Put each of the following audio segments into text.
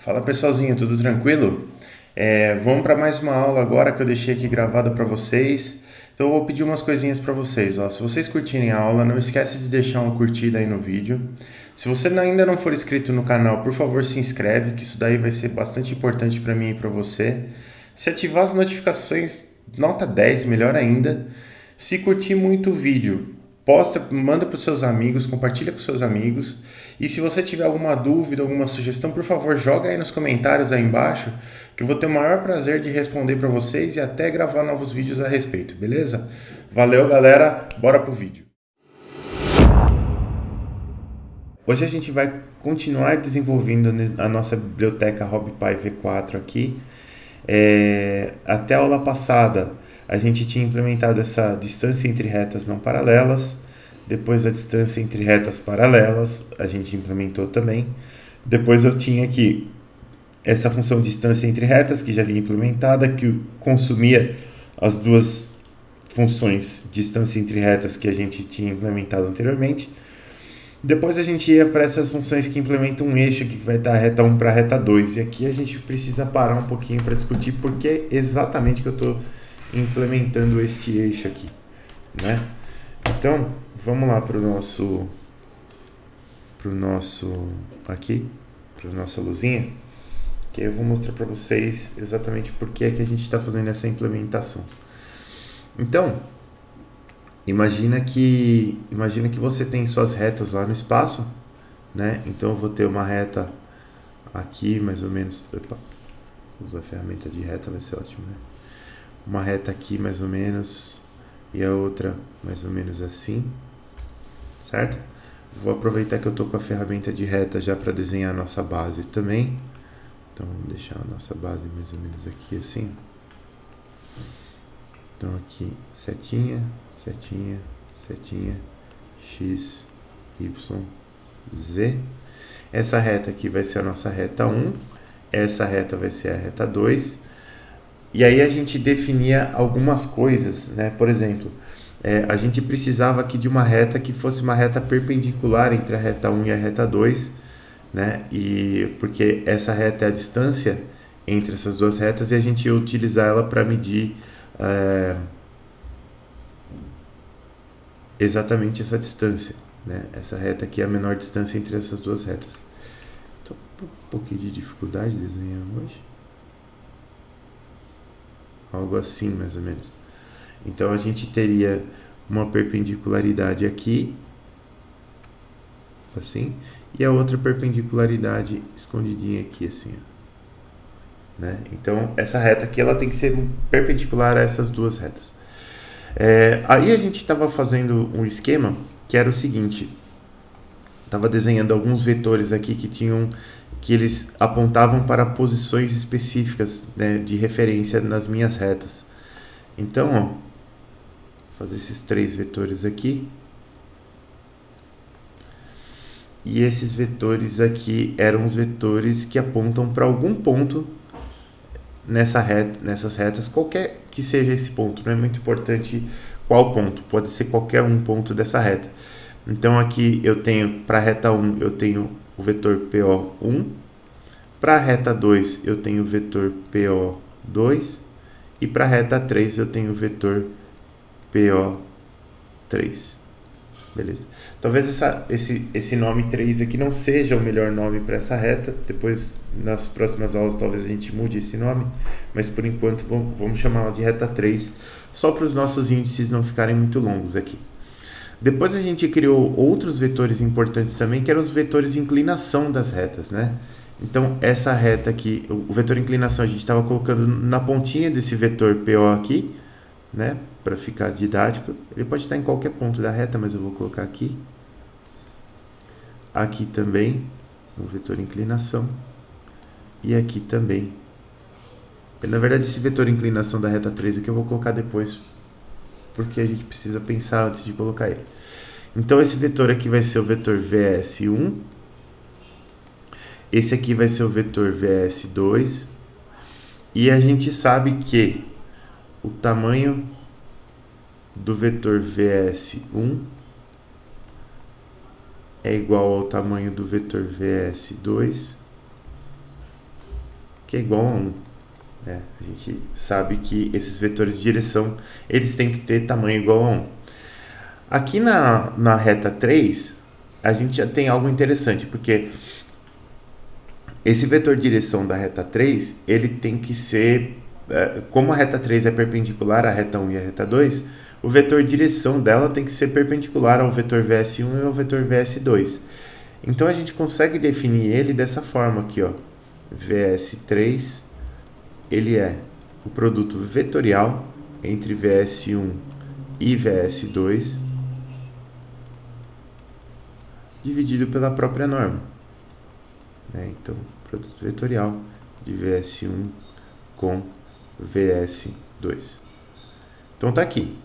Fala pessoalzinho, tudo tranquilo? Vamos para mais uma aula agora que eu deixei aqui gravada para vocês. Então eu vou pedir umas coisinhas para vocês. Ó. Se vocês curtirem a aula, não esquece de deixar uma curtida aí no vídeo. Se você ainda não for inscrito no canal, por favor se inscreve, que isso daí vai ser bastante importante para mim e para você. Se ativar as notificações, nota 10, melhor ainda. Se curtir muito o vídeo, posta, manda para os seus amigos, compartilha com seus amigos. E se você tiver alguma dúvida, alguma sugestão, por favor, joga aí nos comentários aí embaixo, que eu vou ter o maior prazer de responder para vocês e até gravar novos vídeos a respeito, beleza? Valeu, galera, bora pro vídeo. Hoje a gente vai continuar desenvolvendo a nossa biblioteca RobPy V4 aqui. Até a aula passada, a gente tinha implementado essa distância entre retas não paralelas. Depois a distância entre retas paralelas, a gente implementou também. Depois eu tinha aqui essa função distância entre retas, que já vinha implementada, que consumia as duas funções distância entre retas que a gente tinha implementado anteriormente. Depois a gente ia para essas funções que implementam um eixo que vai dar reta 1 para reta 2. E aqui a gente precisa parar um pouquinho para discutir porque é exatamente que eu estou implementando este eixo aqui, né? Então, vamos lá para nossa luzinha, que aí eu vou mostrar para vocês exatamente por que é que a gente está fazendo essa implementação. Então, imagina que você tem suas retas lá no espaço, né? Então eu vou ter uma reta aqui, mais ou menos. Opa, usar a ferramenta de reta vai ser ótimo, né? Uma reta aqui, mais ou menos, e a outra mais ou menos assim, certo? Vou aproveitar que eu estou com a ferramenta de reta já para desenhar a nossa base também. Então vamos deixar a nossa base mais ou menos aqui assim. Então aqui setinha, setinha, setinha, x, y, z. Essa reta aqui vai ser a nossa reta 1, essa reta vai ser a reta 2. E aí a gente definia algumas coisas, né? Por exemplo, a gente precisava aqui de uma reta que fosse uma reta perpendicular entre a reta 1 e a reta 2, né? E porque essa reta é a distância entre essas duas retas e a gente ia utilizar ela para medir exatamente essa distância, né? Essa reta aqui é a menor distância entre essas duas retas. Então, um pouquinho de dificuldade de desenhar hoje. Algo assim, mais ou menos. Então, a gente teria uma perpendicularidade aqui, assim, e a outra perpendicularidade escondidinha aqui, assim, ó, né? Então, essa reta aqui, ela tem que ser perpendicular a essas duas retas. Aí a gente estava fazendo um esquema que era o seguinte: estava desenhando alguns vetores aqui que eles apontavam para posições específicas, né, de referência nas minhas retas. Então, ó, vou fazer esses três vetores aqui. E esses vetores aqui eram os vetores que apontam para algum ponto nessas retas, qualquer que seja esse ponto, não é muito importante qual ponto, pode ser qualquer um ponto dessa reta. Então aqui eu tenho, para a reta 1 eu tenho o vetor PO1, para a reta 2 eu tenho o vetor PO2 e para a reta 3 eu tenho o vetor PO3. Beleza? Talvez esse nome 3 aqui não seja o melhor nome para essa reta. Depois, nas próximas aulas, talvez a gente mude esse nome. Mas, por enquanto, vamos chamá-la de reta 3, só para os nossos índices não ficarem muito longos aqui. Depois a gente criou outros vetores importantes também, que eram os vetores de inclinação das retas, né? Então, essa reta aqui, o vetor inclinação, a gente estava colocando na pontinha desse vetor PO aqui, né? Para ficar didático, ele pode estar em qualquer ponto da reta, mas eu vou colocar aqui. Aqui também, o vetor inclinação. E aqui também. Na verdade, esse vetor inclinação da reta 3 aqui eu vou colocar depois, porque a gente precisa pensar antes de colocar ele. Então, esse vetor aqui vai ser o vetor VS1. Esse aqui vai ser o vetor VS2. E a gente sabe que o tamanho do vetor VS1 é igual ao tamanho do vetor VS2 que é igual a 1. Né? A gente sabe que esses vetores de direção, eles têm que ter tamanho igual a 1. Aqui na reta 3, a gente já tem algo interessante, porque esse vetor de direção da reta 3, ele tem que ser, como a reta 3 é perpendicular à reta 1 e à reta 2, o vetor de direção dela tem que ser perpendicular ao vetor VS1 e ao vetor VS2. Então a gente consegue definir ele dessa forma aqui, ó. VS3, ele é o produto vetorial entre VS1 e VS2 dividido pela própria norma. Então, produto vetorial de VS1 com VS2. Então tá aqui.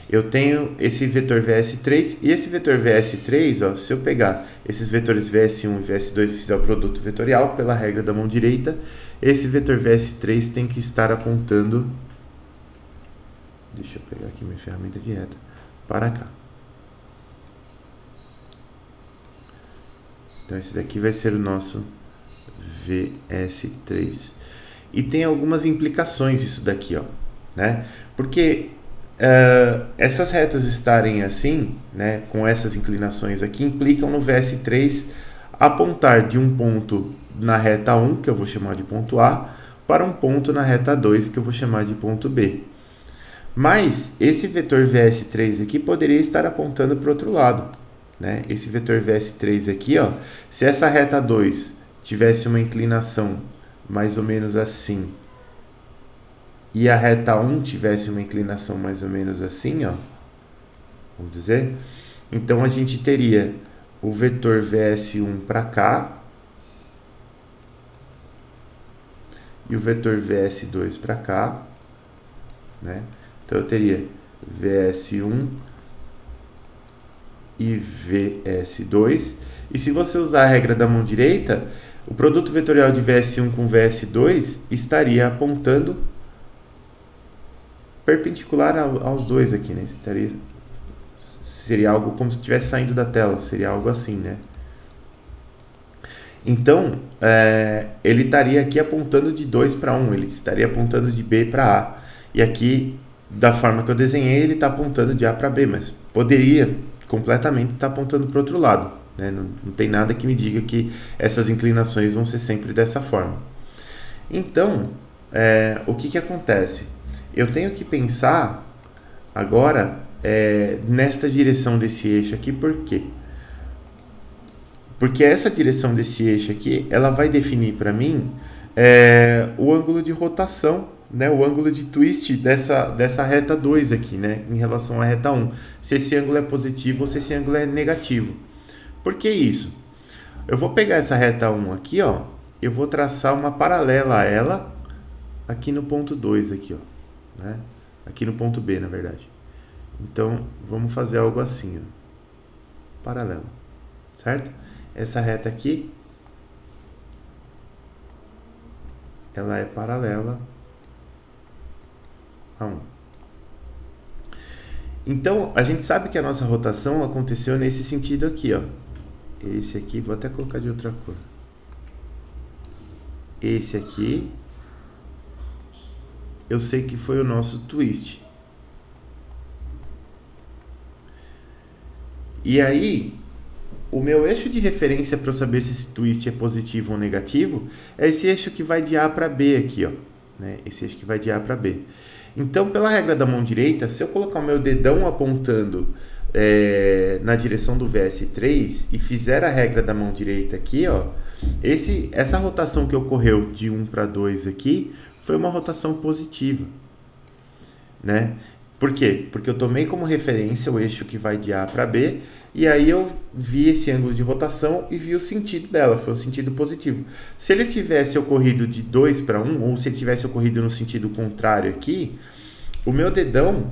Eu tenho esse vetor VS3 e esse vetor VS3, ó, se eu pegar esses vetores VS1 e VS2 e fizer o produto vetorial pela regra da mão direita, esse vetor VS3 tem que estar apontando, deixa eu pegar aqui minha ferramenta de reta, para cá. Então esse daqui vai ser o nosso VS3. E tem algumas implicações isso daqui, ó, né? Porque essas retas estarem assim, né, com essas inclinações aqui, implicam no VS3 apontar de um ponto na reta 1, que eu vou chamar de ponto A, para um ponto na reta 2, que eu vou chamar de ponto B. Mas esse vetor VS3 aqui poderia estar apontando para o outro lado, né? Esse vetor VS3 aqui, ó, se essa reta 2 tivesse uma inclinação mais ou menos assim, e a reta 1 tivesse uma inclinação mais ou menos assim, ó, vamos dizer, então a gente teria o vetor VS1 para cá e o vetor VS2 para cá, né? Então eu teria VS1 e VS2, e se você usar a regra da mão direita, o produto vetorial de VS1 com VS2 estaria apontando perpendicular aos dois aqui, né? Seria algo como se estivesse saindo da tela, seria algo assim, né? Então, ele estaria aqui apontando de 2 para 1, ele estaria apontando de B para A. E aqui, da forma que eu desenhei, ele está apontando de A para B, mas poderia completamente estar apontando para o outro lado, né? Não tem nada que me diga que essas inclinações vão ser sempre dessa forma. Então, o que acontece? Eu tenho que pensar agora nesta direção desse eixo aqui, por quê? Porque essa direção desse eixo aqui, ela vai definir para mim o ângulo de rotação, né, o ângulo de twist dessa reta 2 aqui, né, em relação à reta 1. Se esse ângulo é positivo ou se esse ângulo é negativo. Por que isso? Eu vou pegar essa reta 1 aqui, ó, eu vou traçar uma paralela a ela aqui no ponto 2 aqui, ó. Né? Aqui no ponto B, na verdade. Então, vamos fazer algo assim, ó. Paralelo, certo? Essa reta aqui, ela é paralela a 1. Então, a gente sabe que a nossa rotação aconteceu nesse sentido aqui, ó. Esse aqui, vou até colocar de outra cor. Esse aqui, eu sei que foi o nosso twist. E aí, o meu eixo de referência para eu saber se esse twist é positivo ou negativo é esse eixo que vai de A para B aqui, ó, né? Esse eixo que vai de A para B. Então, pela regra da mão direita, se eu colocar o meu dedão apontando na direção do VS3 e fizer a regra da mão direita aqui, ó, essa rotação que ocorreu de 1 para 2 aqui foi uma rotação positiva, né? Por quê? Porque eu tomei como referência o eixo que vai de A para B, e aí eu vi esse ângulo de rotação e vi o sentido dela, foi o sentido positivo. Se ele tivesse ocorrido de 2 para 1, ou se ele tivesse ocorrido no sentido contrário aqui, o meu dedão,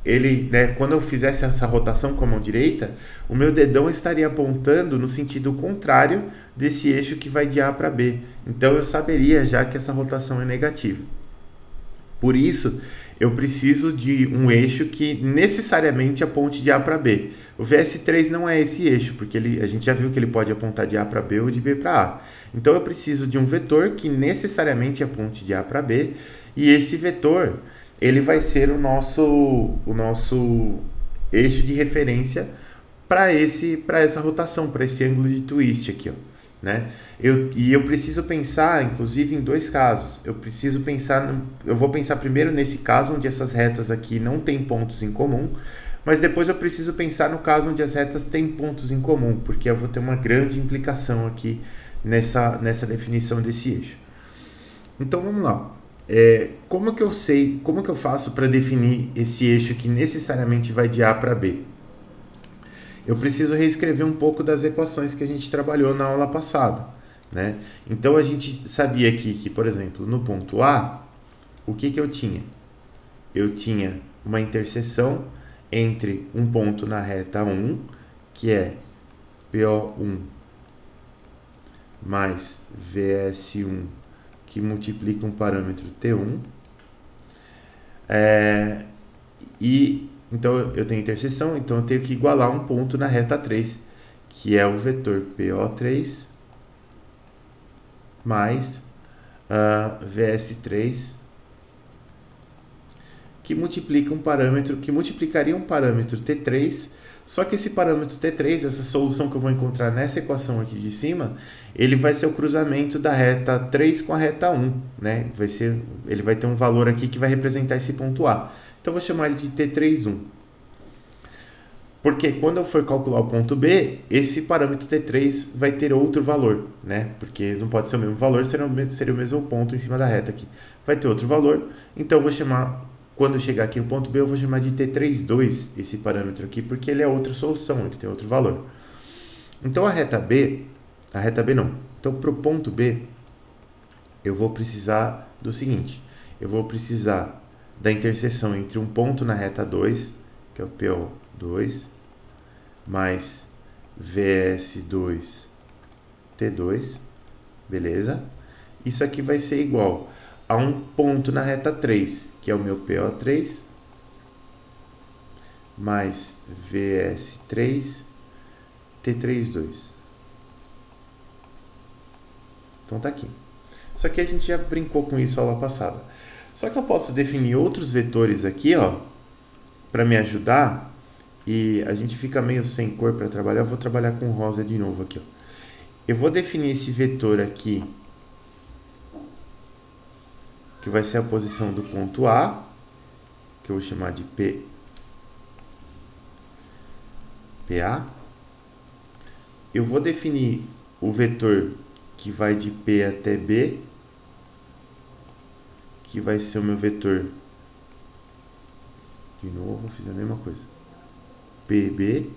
ele, né, quando eu fizesse essa rotação com a mão direita, o meu dedão estaria apontando no sentido contrário desse eixo que vai de A para B. Então eu saberia já que essa rotação é negativa. Por isso, eu preciso de um eixo que necessariamente aponte de A para B. O VS3 não é esse eixo, porque a gente já viu que ele pode apontar de A para B ou de B para A. Então eu preciso de um vetor que necessariamente aponte de A para B, e esse vetor ele vai ser o nosso eixo de referência para essa rotação, para esse ângulo de twist aqui, ó, né? Eu preciso pensar, inclusive, em dois casos. Eu vou pensar primeiro nesse caso onde essas retas aqui não têm pontos em comum, mas depois eu preciso pensar no caso onde as retas têm pontos em comum, porque eu vou ter uma grande implicação aqui nessa definição desse eixo. Então vamos lá. Como que eu faço para definir esse eixo que necessariamente vai de A para B? Eu preciso reescrever um pouco das equações que a gente trabalhou na aula passada, né? Então a gente sabia aqui que, por exemplo, no ponto A, o que eu tinha? Eu tinha uma interseção entre um ponto na reta 1, que é PO1 mais VS1, que multiplica um parâmetro T1. Então eu tenho interseção, então eu tenho que igualar um ponto na reta 3, que é o vetor PO3 mais VS3, que multiplicaria um parâmetro T3, só que esse parâmetro T3, essa solução que eu vou encontrar nessa equação aqui de cima, ele vai ser o cruzamento da reta 3 com a reta 1, né? Ele vai ter um valor aqui que vai representar esse ponto A. Então eu vou chamar ele de T31. Porque quando eu for calcular o ponto B, esse parâmetro T3 vai ter outro valor, né? Porque não pode ser o mesmo valor, seria o mesmo ponto em cima da reta aqui. Vai ter outro valor, então eu vou chamar, quando eu chegar aqui no ponto B, eu vou chamar de T32 esse parâmetro aqui, porque ele é outra solução, ele tem outro valor. Então a reta B não. Então para o ponto B, eu vou precisar do seguinte, eu vou precisar da interseção entre um ponto na reta 2, que é o PO2, mais VS2 T2, beleza? Isso aqui vai ser igual a um ponto na reta 3, que é o meu PO3, mais VS3 T32. Então tá aqui. Isso aqui a gente já brincou com isso na aula passada. Só que eu posso definir outros vetores aqui, ó, para me ajudar, e a gente fica meio sem cor para trabalhar. Eu vou trabalhar com rosa de novo aqui, ó. Eu vou definir esse vetor aqui, que vai ser a posição do ponto A, que eu vou chamar de PA. Eu vou definir o vetor que vai de P até B, que vai ser o meu vetor, de novo, fiz a mesma coisa, PB.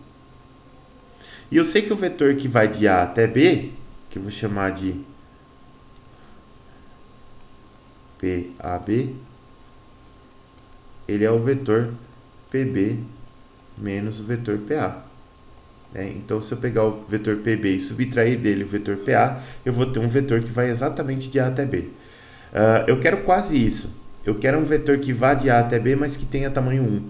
E eu sei que o vetor que vai de A até B, que eu vou chamar de PAB, ele é o vetor PB menos o vetor PA. Então, se eu pegar o vetor PB e subtrair dele o vetor PA, eu vou ter um vetor que vai exatamente de A até B. Eu quero quase isso. Eu quero um vetor que vá de A até B, mas que tenha tamanho 1.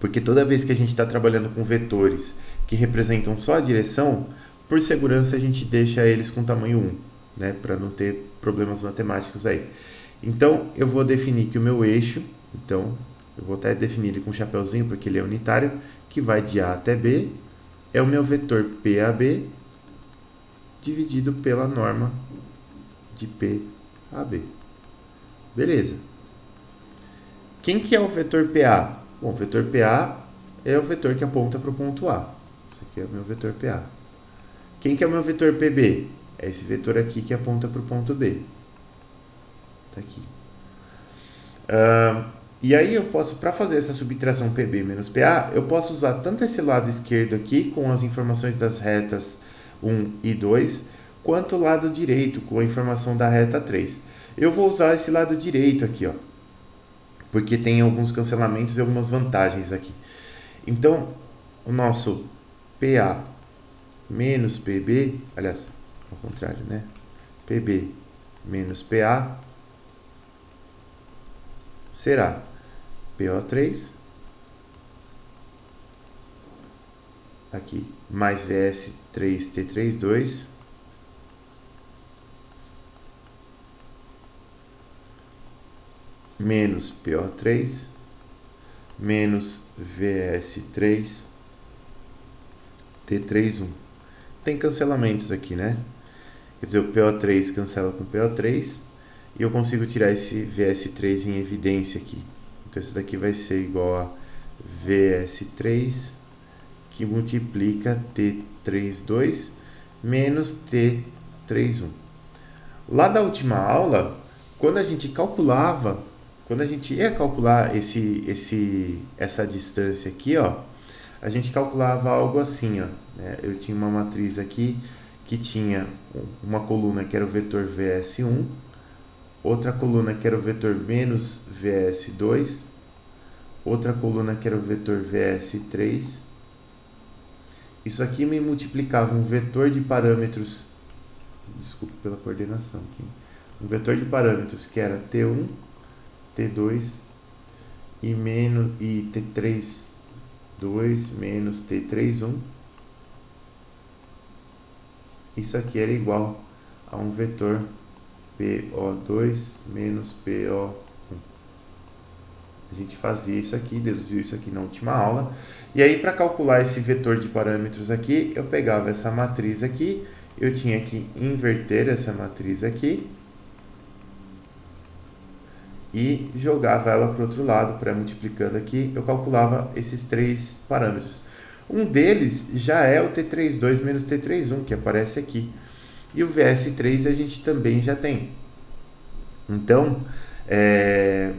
Porque toda vez que a gente está trabalhando com vetores que representam só a direção, por segurança a gente deixa eles com tamanho 1, né? Para não ter problemas matemáticos aí. Então, eu vou definir que o meu eixo, então, eu vou até definir ele com um chapeuzinho, porque ele é unitário, que vai de A até B, é o meu vetor PAB dividido pela norma de PAB. Beleza. Quem que é o vetor PA? Bom, o vetor PA é o vetor que aponta para o ponto A. Isso aqui é o meu vetor PA. Quem que é o meu vetor PB? É esse vetor aqui que aponta para o ponto B. Tá aqui. E aí eu posso, para fazer essa subtração PB menos PA, eu posso usar tanto esse lado esquerdo aqui, com as informações das retas 1 e 2, quanto o lado direito, com a informação da reta 3. Eu vou usar esse lado direito aqui, ó, porque tem alguns cancelamentos e algumas vantagens aqui. Então, o nosso PA menos PB, aliás, ao contrário, né? PB menos PA será PO3 aqui mais VS3T32 menos PO3 menos VS3 T31. Tem cancelamentos aqui, né? Quer dizer, o PO3 cancela com o PO3 e eu consigo tirar esse VS3 em evidência aqui. Então isso daqui vai ser igual a VS3 que multiplica T32 menos T31. Lá da última aula, quando a gente ia calcular essa distância aqui, ó, a gente calculava algo assim, ó, né? Eu tinha uma matriz aqui que tinha uma coluna que era o vetor VS1, outra coluna que era o vetor menos VS2, outra coluna que era o vetor VS3. Isso aqui me multiplicava um vetor de parâmetros, desculpe pela coordenação aqui, um vetor de parâmetros que era T1, T2 e T32 menos T31. Isso aqui era igual a um vetor PO2 menos PO1. A gente fazia isso aqui, deduziu isso aqui na última aula. E aí, para calcular esse vetor de parâmetros aqui, eu pegava essa matriz aqui, eu tinha que inverter essa matriz aqui e jogava ela para o outro lado, pré-multiplicando aqui, eu calculava esses três parâmetros. Um deles já é o T32 menos T31, que aparece aqui. E o VS3 a gente também já tem. Então,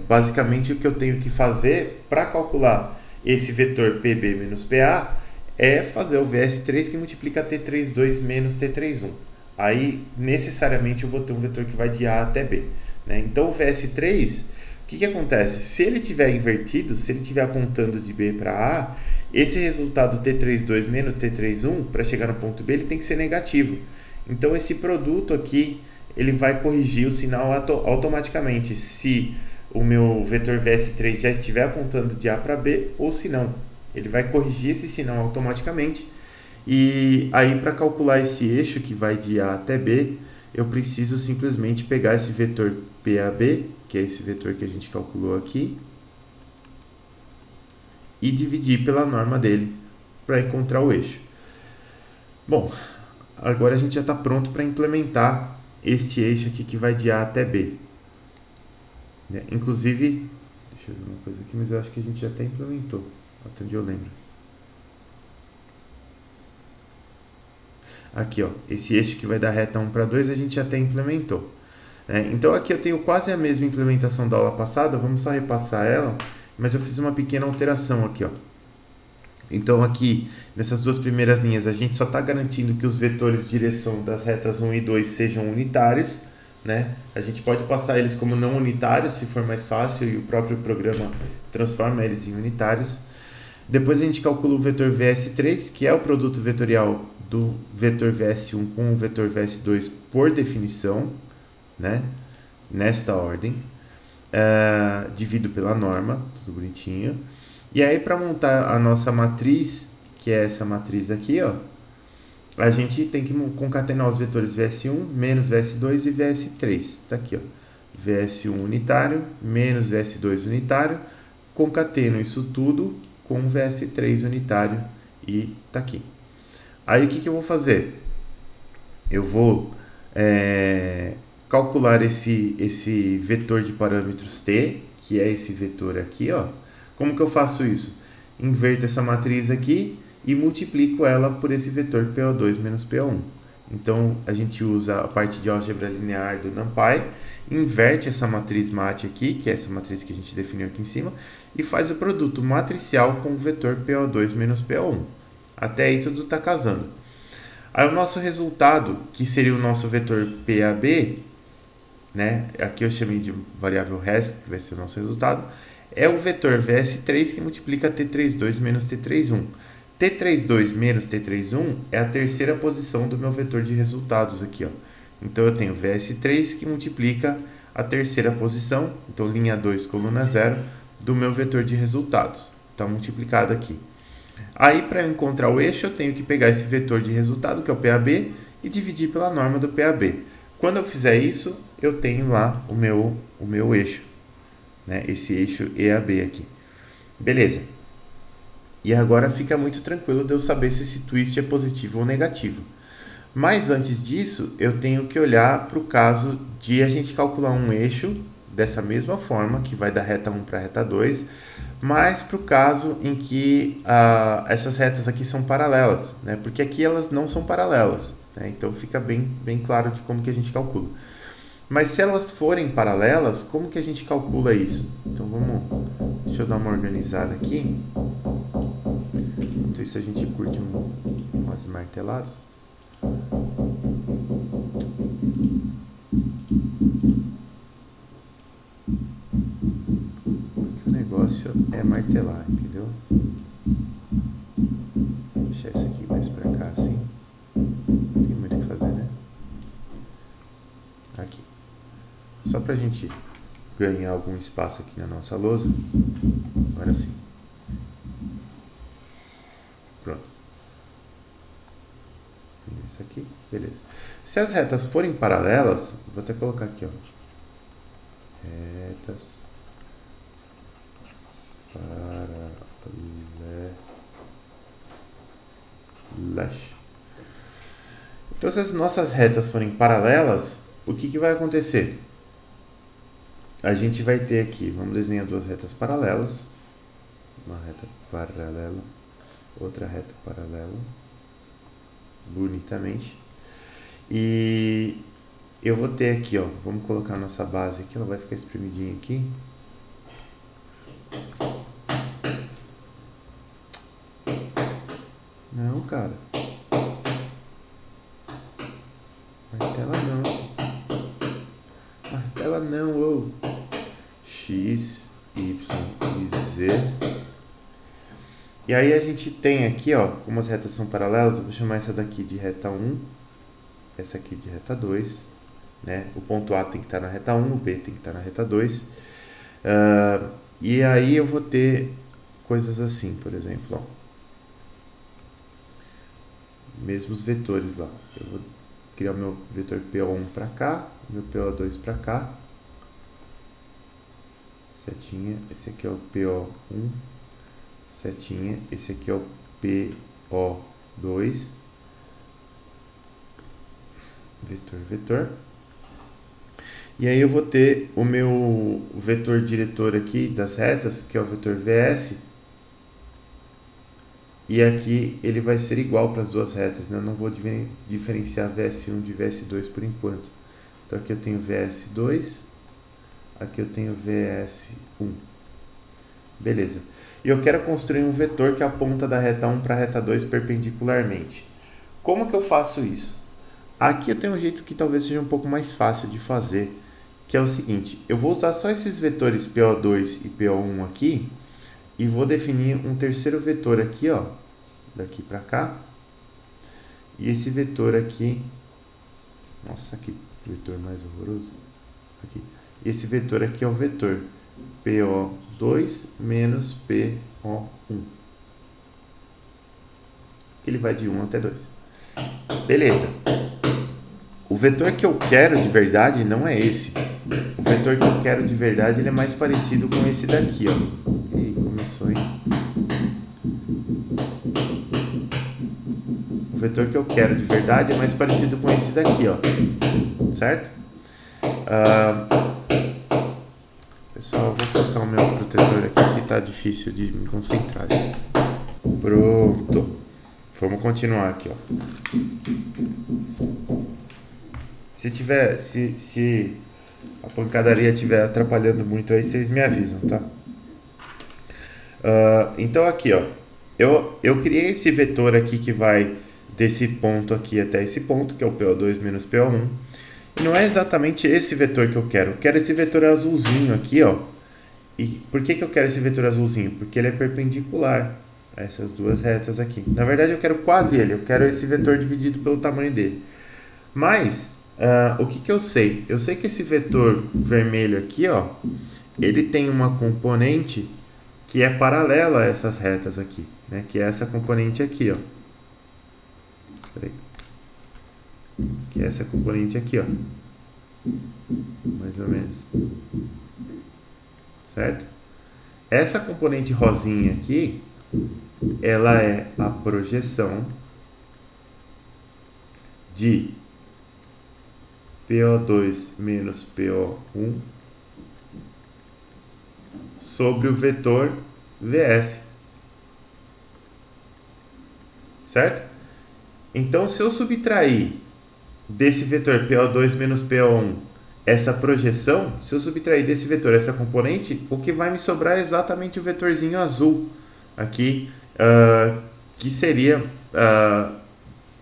basicamente o que eu tenho que fazer para calcular esse vetor PB menos PA é fazer o VS3 que multiplica T32 menos T31. Aí, necessariamente, eu vou ter um vetor que vai de A até B, né? Então, o VS3, o que acontece? Se ele estiver invertido, se ele estiver apontando de B para A, esse resultado T32 menos T31, para chegar no ponto B, ele tem que ser negativo. Então, esse produto aqui, ele vai corrigir o sinal automaticamente, se o meu vetor VS3 já estiver apontando de A para B, ou se não. Ele vai corrigir esse sinal automaticamente. E aí, para calcular esse eixo que vai de A até B, eu preciso simplesmente pegar esse vetor PAB, que é esse vetor que a gente calculou aqui, e dividir pela norma dele para encontrar o eixo. Bom, agora a gente já está pronto para implementar este eixo aqui que vai de A até B. Inclusive, deixa eu ver uma coisa aqui, mas eu acho que a gente já até implementou, até onde eu lembro. Aqui, ó, esse eixo que vai da reta 1 para 2 a gente já até implementou. Então aqui eu tenho quase a mesma implementação da aula passada, vamos só repassar ela, mas eu fiz uma pequena alteração aqui, ó. Então aqui, nessas duas primeiras linhas, a gente só está garantindo que os vetores de direção das retas 1 e 2 sejam unitários, né? A gente pode passar eles como não unitários, se for mais fácil, e o próprio programa transforma eles em unitários. Depois a gente calcula o vetor VS3, que é o produto vetorial do vetor VS1 com o vetor VS2 por definição, né? Nesta ordem. Divido pela norma, tudo bonitinho. E aí, para montar a nossa matriz, que é essa matriz aqui, ó, a gente tem que concatenar os vetores VS1 menos VS2 e VS3. Tá aqui, ó. VS1 unitário menos VS2 unitário. Concateno isso tudo com VS3 unitário e tá aqui. Aí, o que eu vou fazer? Eu vou calcular esse vetor de parâmetros T, que é esse vetor aqui, ó. Como que eu faço isso? Inverto essa matriz aqui e multiplico ela por esse vetor PO2 menos PO1. Então, a gente usa a parte de álgebra linear do NumPy, inverte essa matriz mat aqui, que é essa matriz que a gente definiu aqui em cima, e faz o produto matricial com o vetor PO2 menos PO1. Até aí tudo está casando. Aí o nosso resultado, que seria o nosso vetor PAB, né? Aqui eu chamei de variável rest, que vai ser o nosso resultado, é o vetor VS3 que multiplica T32 menos T31. T32 menos T31 é a terceira posição do meu vetor de resultados aqui, ó. Então eu tenho VS3 que multiplica a terceira posição, então linha 2, coluna 0, do meu vetor de resultados. Está multiplicado aqui. Aí, para eu encontrar o eixo, eu tenho que pegar esse vetor de resultado, que é o PAB, e dividir pela norma do PAB. Quando eu fizer isso, eu tenho lá o meu eixo. né? Esse eixo EAB aqui. Beleza. E agora fica muito tranquilo de eu saber se esse twist é positivo ou negativo. Mas antes disso, eu tenho que olhar para o caso de a gente calcular um eixo dessa mesma forma, que vai da reta 1 para a reta 2, mas para o caso em que essas retas aqui são paralelas, né? Porque aqui elas não são paralelas, né? Então fica bem claro de como que a gente calcula. Mas se elas forem paralelas, como que a gente calcula isso? Então deixa eu dar uma organizada aqui. Enquanto isso a gente curte umas marteladas. Porque o negócio é martelar, entendeu? Vou deixar isso aqui mais pra cá assim. Não tem muito o que fazer, né? Aqui. Só pra gente ganhar algum espaço aqui na nossa lousa. Agora sim. Pronto. Isso aqui, beleza. Se as retas forem paralelas, vou até colocar aqui, ó. Retas paralelas. Então, se as nossas retas forem paralelas, o que vai acontecer? A gente vai ter aqui, vamos desenhar duas retas paralelas. Uma reta paralela, outra reta paralela. Bonitamente. E eu vou ter aqui, ó, vamos colocar a nossa base aqui, ela vai ficar espremidinha aqui. Não, cara. Martela não. Martela não, ô. X, Y e Z. E aí a gente tem aqui, ó, como as retas são paralelas, eu vou chamar essa daqui de reta 1, essa aqui de reta 2, né? O ponto A tem que estar na reta 1, o B tem que estar na reta 2. E aí eu vou ter coisas assim, por exemplo, ó. Mesmos vetores lá. Eu vou criar o meu vetor PO1 para cá, meu PO2 para cá. Setinha, esse aqui é o PO1. Setinha, esse aqui é o PO2, vetor. E aí eu vou ter o meu vetor diretor aqui das retas, que é o vetor VS. E aqui ele vai ser igual para as duas retas, né? Eu não vou diferenciar VS1 de VS2 por enquanto. Então aqui eu tenho VS2, aqui eu tenho VS1. Beleza. E eu quero construir um vetor que aponta da reta 1 para a reta 2 perpendicularmente. Como que eu faço isso? Aqui eu tenho um jeito que talvez seja um pouco mais fácil de fazer, que é o seguinte, eu vou usar só esses vetores PO2 e PO1 aqui, e vou definir um terceiro vetor aqui, ó, daqui para cá, e esse vetor aqui, nossa, que vetor mais horroroso, aqui, e esse vetor aqui é o vetor PO2 menos PO1. Ele vai de 1 até 2. Beleza. O vetor que eu quero de verdade não é esse. O vetor que eu quero de verdade ele é mais parecido com esse daqui, ó. E começou, hein? O vetor que eu quero de verdade é mais parecido com esse daqui, ó. Certo? Pessoal, eu vou colocar o meu protetor aqui que tá difícil de me concentrar. Pronto. Vamos continuar aqui, ó. Se a pancadaria estiver atrapalhando muito aí, vocês me avisam, tá? Então aqui, ó. Eu criei esse vetor aqui que vai desse ponto aqui até esse ponto, que é o PO2 menos PO1. E não é exatamente esse vetor que eu quero. Eu quero esse vetor azulzinho aqui, ó. E por que eu quero esse vetor azulzinho? Porque ele é perpendicular a essas duas retas aqui. Na verdade, eu quero quase ele. Eu quero esse vetor dividido pelo tamanho dele. Mas, o que eu sei? Eu sei que esse vetor vermelho aqui, ó, ele tem uma componente que é paralela a essas retas aqui, né? Que é essa componente aqui, ó. Peraí. Que é essa componente aqui, ó. Mais ou menos. certo? Essa componente rosinha aqui, ela é a projeção de PO2 menos PO1 sobre o vetor VS. Certo? Então, se eu subtrair desse vetor PO2 menos PO1 essa projeção, se eu subtrair desse vetor essa componente, o que vai me sobrar é exatamente o vetorzinho azul aqui, que seria,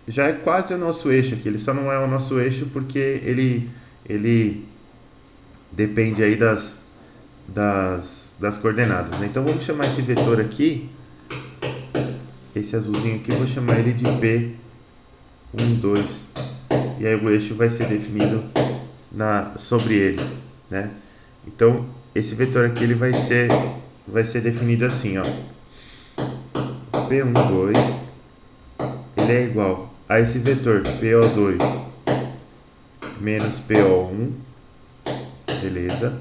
já é quase o nosso eixo aqui. Ele só não é o nosso eixo porque ele depende aí das coordenadas, né? Então vamos chamar esse vetor aqui, esse azulzinho aqui, eu vou chamar ele de P12, e aí o eixo vai ser definido sobre ele, né? Então esse vetor aqui ele vai ser definido assim, ó. P12 ele é igual a esse vetor PO2 menos PO1, beleza?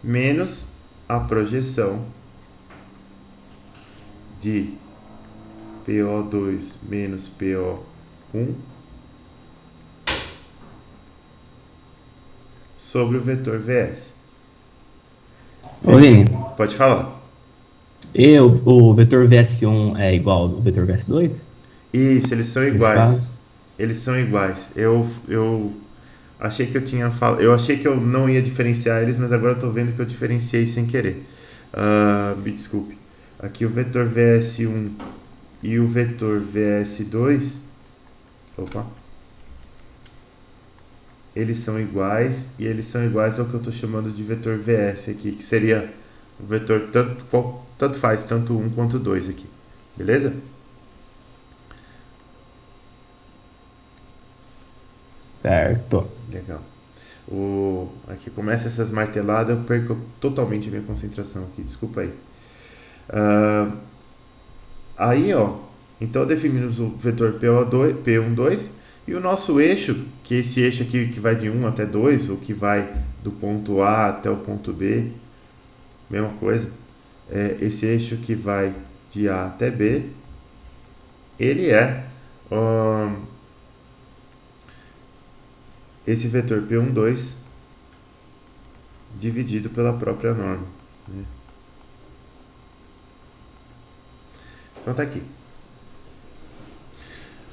Menos a projeção de PO2 menos PO1 sobre o vetor VS. Ô, Vini, Pode falar. e o vetor VS1 é igual ao vetor VS2? Isso, eles são Nesse iguais. caso? Eles são iguais. Eu achei que eu tinha falado. Eu achei que eu não ia diferenciar eles, mas agora eu tô vendo que eu diferenciei sem querer. Me desculpe. Aqui o vetor VS1 e o vetor VS2. Opa. Eles são iguais, e eles são iguais ao que eu estou chamando de vetor VS aqui, que seria o vetor tanto faz, tanto 1 quanto 2 aqui. Beleza? Certo. Legal. Aqui começa essas marteladas, eu perco totalmente a minha concentração aqui, desculpa aí. Aí, ó, então definimos o vetor P12 e o nosso eixo, que é esse eixo aqui que vai de 1 até 2, ou que vai do ponto A até o ponto B, mesma coisa, esse eixo que vai de A até B, ele é esse vetor P12 dividido pela própria norma, né? Então tá aqui.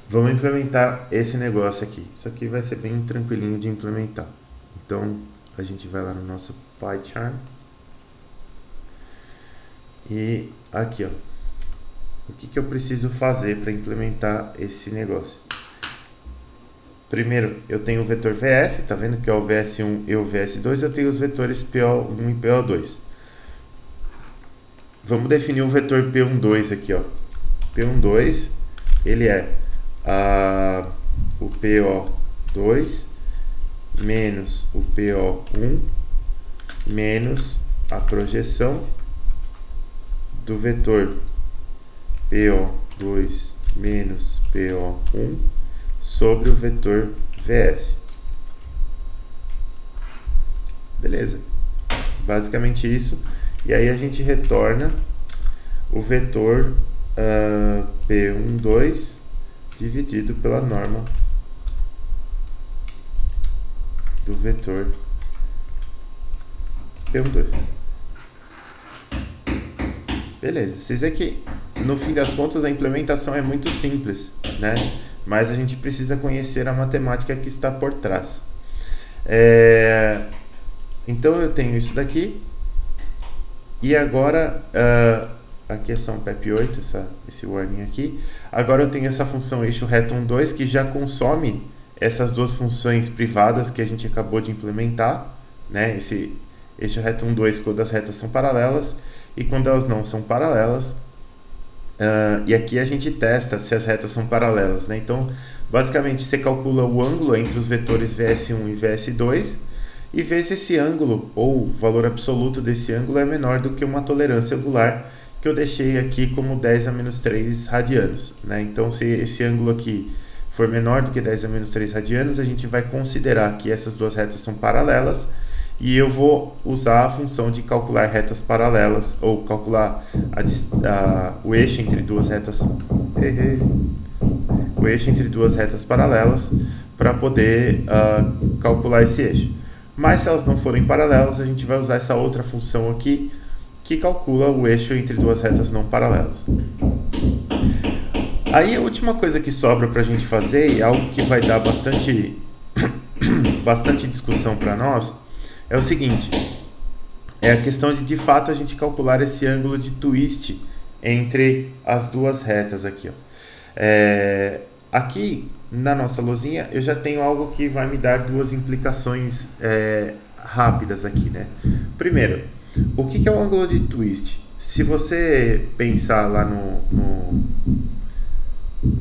Vamos implementar esse negócio aqui. Isso aqui vai ser bem tranquilinho de implementar. Então a gente vai lá no nosso PyCharm e aqui, ó, o que eu preciso fazer para implementar esse negócio? Primeiro, eu tenho o vetor VS, tá vendo que é o VS1 e o VS2, eu tenho os vetores PO1 e PO2. Vamos definir o vetor P12 aqui, ó. P12, ele é o PO2 menos o PO1 menos a projeção do vetor PO2 menos PO1 sobre o vetor VS. Beleza? Basicamente isso. E aí a gente retorna o vetor P12 dividido pela norma do vetor P12. Beleza. Vocês veem que no fim das contas a implementação é muito simples, né? Mas a gente precisa conhecer a matemática que está por trás. Então eu tenho isso daqui. E agora, aqui é só um PEP8, esse warning aqui. Agora eu tenho essa função eixo reto 1, 2, que já consome essas duas funções privadas que a gente acabou de implementar, né? Esse eixo reto 1, 2 quando as retas são paralelas e quando elas não são paralelas. E aqui a gente testa se as retas são paralelas, né? Então, basicamente, você calcula o ângulo entre os vetores VS1 e VS2 e vê se esse ângulo, ou o valor absoluto desse ângulo, é menor do que uma tolerância angular, que eu deixei aqui como 10 a menos 3 radianos, né? Então, se esse ângulo aqui for menor do que 10 a menos 3 radianos, a gente vai considerar que essas duas retas são paralelas e eu vou usar a função de calcular retas paralelas, ou calcular o eixo entre duas retas, o eixo entre duas retas paralelas, para poder calcular esse eixo. Mas se elas não forem paralelas, a gente vai usar essa outra função aqui, que calcula o eixo entre duas retas não paralelas. Aí a última coisa que sobra para a gente fazer, e algo que vai dar bastante discussão para nós, é o seguinte: é a questão de fato a gente calcular esse ângulo de twist entre as duas retas aqui, ó. Aqui na nossa lousinha eu já tenho algo que vai me dar duas implicações rápidas aqui, né? Primeiro, o que é o ângulo de twist? Se você pensar lá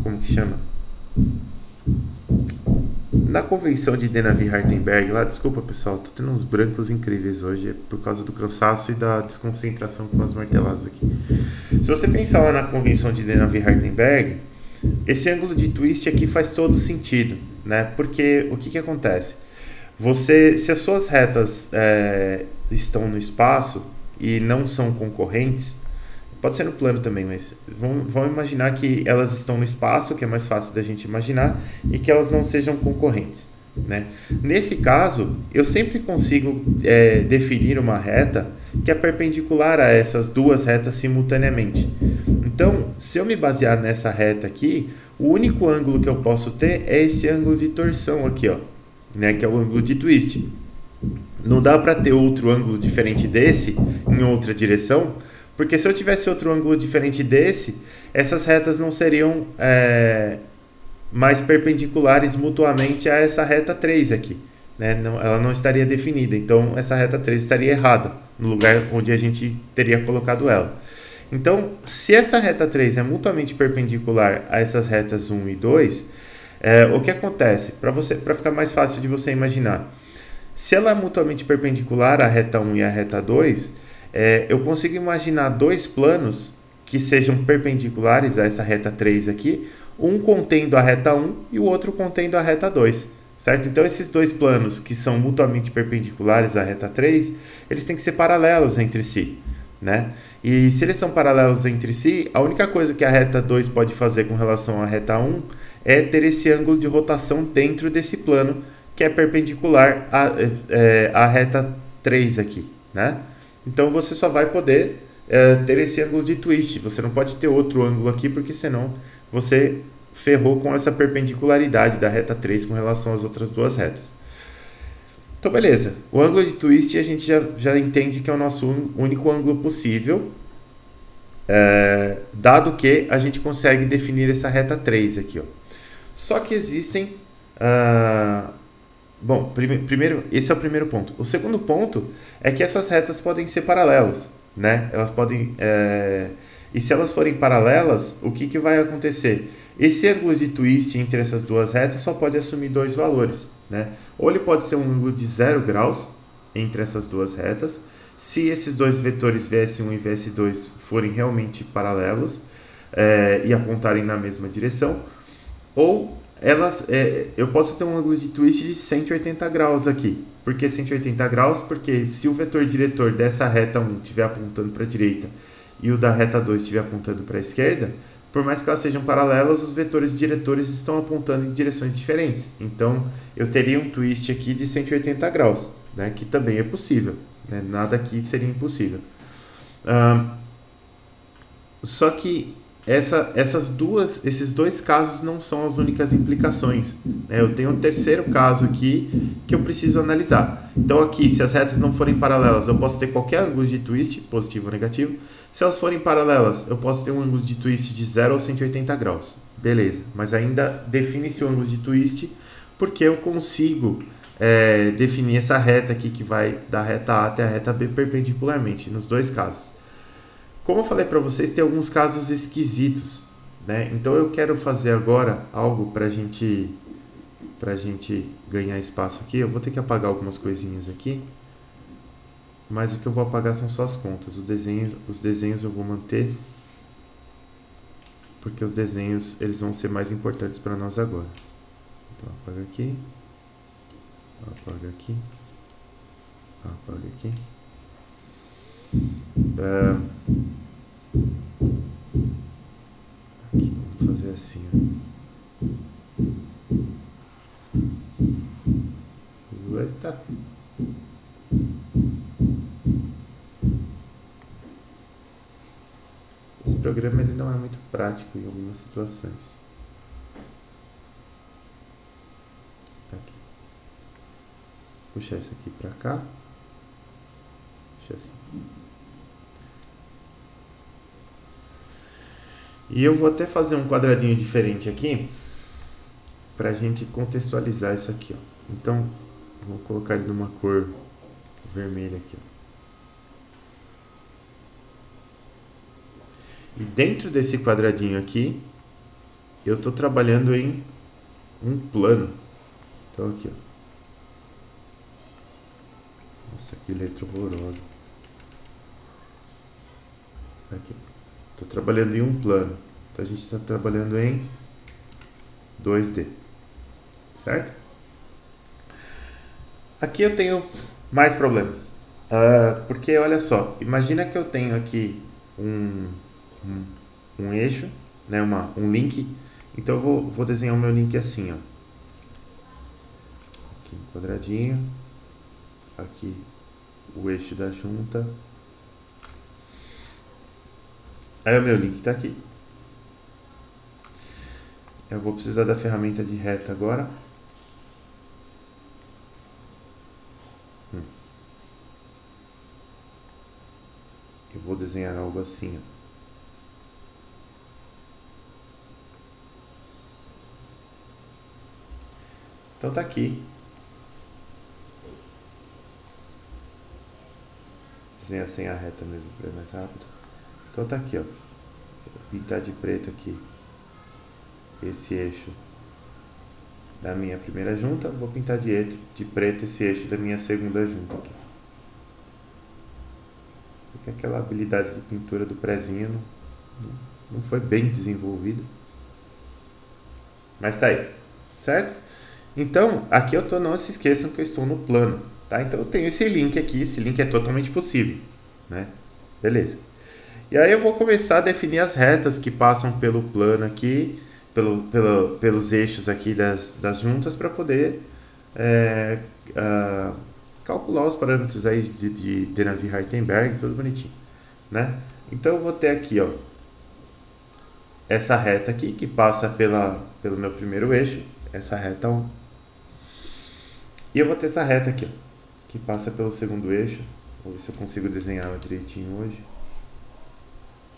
como que chama? Na convenção de Denavi-Hardenberg, lá, desculpa pessoal, tô tendo uns brancos incríveis hoje, é por causa do cansaço e da desconcentração com as marteladas aqui. Se você pensar lá na convenção de Denavi-Hardenberg, esse ângulo de twist aqui faz todo sentido, né? Porque o que acontece? Se as suas retas estão no espaço e não são concorrentes, pode ser no plano também, mas vamos imaginar que elas estão no espaço, que é mais fácil da gente imaginar, e que elas não sejam concorrentes, né? Nesse caso, eu sempre consigo definir uma reta que é perpendicular a essas duas retas simultaneamente. Então, se eu me basear nessa reta aqui, o único ângulo que eu posso ter é esse ângulo de torção aqui, ó, né, que é o ângulo de twist. Não dá para ter outro ângulo diferente desse em outra direção, porque se eu tivesse outro ângulo diferente desse, essas retas não seriam mais perpendiculares mutuamente a essa reta 3 aqui, né? Ela não estaria definida, então essa reta 3 estaria errada no lugar onde a gente teria colocado ela. Então, se essa reta 3 é mutuamente perpendicular a essas retas 1 e 2, o que acontece? Para ficar mais fácil de você imaginar, se ela é mutuamente perpendicular à reta 1 e à reta 2, eu consigo imaginar dois planos que sejam perpendiculares a essa reta 3 aqui, um contendo a reta 1 e o outro contendo a reta 2, certo? Então, esses dois planos que são mutuamente perpendiculares à reta 3, eles têm que ser paralelos entre si, né? E se eles são paralelos entre si, a única coisa que a reta 2 pode fazer com relação à reta 1 é ter esse ângulo de rotação dentro desse plano que é perpendicular à reta 3 aqui, né? Então você só vai poder ter esse ângulo de twist. Você não pode ter outro ângulo aqui, porque senão você ferrou com essa perpendicularidade da reta 3 com relação às outras duas retas. Então, beleza. O ângulo de twist a gente já entende que é o nosso único ângulo possível, dado que a gente consegue definir essa reta 3 aqui, ó. Só que existem... Bom, primeiro, esse é o primeiro ponto. O segundo ponto é que essas retas podem ser paralelas, né? Elas podem... E se elas forem paralelas, o que vai acontecer? Esse ângulo de twist entre essas duas retas só pode assumir dois valores, né? Ou ele pode ser um ângulo de 0 graus entre essas duas retas, se esses dois vetores VS1 e VS2 forem realmente paralelos e apontarem na mesma direção, ou eu posso ter um ângulo de twist de 180 graus aqui. Por que 180 graus? Porque se o vetor diretor dessa reta 1 estiver apontando para a direita e o da reta 2 estiver apontando para a esquerda, por mais que elas sejam paralelas, os vetores diretores estão apontando em direções diferentes. Então, eu teria um twist aqui de 180 graus, né, que também é possível, né? Nada aqui seria impossível. Só que esses dois casos não são as únicas implicações, né? Eu tenho um terceiro caso aqui que eu preciso analisar. Então aqui, se as retas não forem paralelas, eu posso ter qualquer ângulo de twist, positivo ou negativo. Se elas forem paralelas, eu posso ter um ângulo de twist de 0 ou 180 graus. Beleza, mas ainda define-se o ângulo de twist porque eu consigo definir essa reta aqui que vai da reta A até a reta B perpendicularmente, nos dois casos. Como eu falei para vocês, tem alguns casos esquisitos, né? Então eu quero fazer agora algo para a gente ganhar espaço aqui. Eu vou ter que apagar algumas coisinhas aqui, mas o que eu vou apagar são só as contas. Os desenhos eu vou manter, porque os desenhos eles vão ser mais importantes para nós agora. Então apaga aqui, Apaga aqui. Aqui, vamos fazer assim, ó. Eita. Esse programa ele não é muito prático em algumas situações. Aqui. Puxar isso aqui pra cá. Puxar assim. E eu vou até fazer um quadradinho diferente aqui pra gente contextualizar isso aqui, ó. Então, vou colocar ele numa cor vermelha aqui, ó. E dentro desse quadradinho aqui, eu estou trabalhando em um plano. Então aqui, ó. Nossa, que letra horrorosa. Aqui. Estou trabalhando em um plano. Então a gente está trabalhando em 2D. Certo? Aqui eu tenho mais problemas. Porque, olha só, imagina que eu tenho aqui um eixo, né, um link. Então eu vou desenhar o meu link assim, ó. Aqui um quadradinho. Aqui o eixo da junta. Aí o meu link está aqui. Eu vou precisar da ferramenta de reta agora. Eu vou desenhar algo assim, ó. Então tá aqui. Desenhar sem a reta mesmo para ir mais rápido. Então tá aqui, ó. Vou pintar de preto aqui esse eixo da minha primeira junta. Vou pintar de preto esse eixo da minha segunda junta aqui. Porque aquela habilidade de pintura do prezinho não foi bem desenvolvida. Mas tá aí, certo? Então, aqui eu tô, não se esqueçam que eu estou no plano, tá? Então eu tenho esse link aqui, esse link é totalmente possível, né? Beleza. E aí eu vou começar a definir as retas que passam pelo plano aqui, pelos eixos aqui das juntas para poder calcular os parâmetros aí de Denavi-Hartenberg, tudo bonitinho, né? Então eu vou ter aqui, ó, essa reta aqui que passa pelo meu primeiro eixo, essa reta 1. E eu vou ter essa reta aqui, ó, que passa pelo segundo eixo. Vou ver se eu consigo desenhar ela direitinho hoje.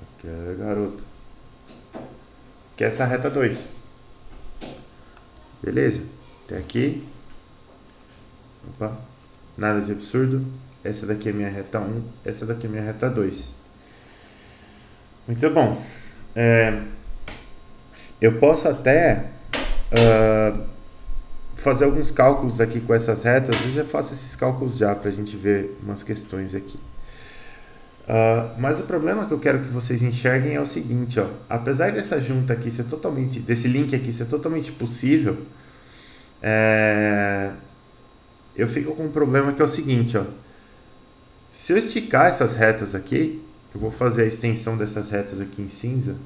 Aqui é, garoto. Que é essa reta 2. Beleza? Até aqui. Opa. Nada de absurdo. Essa daqui é minha reta 1. Essa daqui é minha reta 2. Muito bom. Eu posso até fazer alguns cálculos aqui com essas retas. Eu já faço esses cálculos já para a gente ver umas questões aqui. Mas o problema que eu quero que vocês enxerguem é o seguinte, ó. Apesar dessa junta aqui ser totalmente, desse link aqui ser totalmente possível, eu fico com um problema que é o seguinte, ó. Se eu esticar essas retas aqui, eu vou fazer a extensão dessas retas aqui em cinza.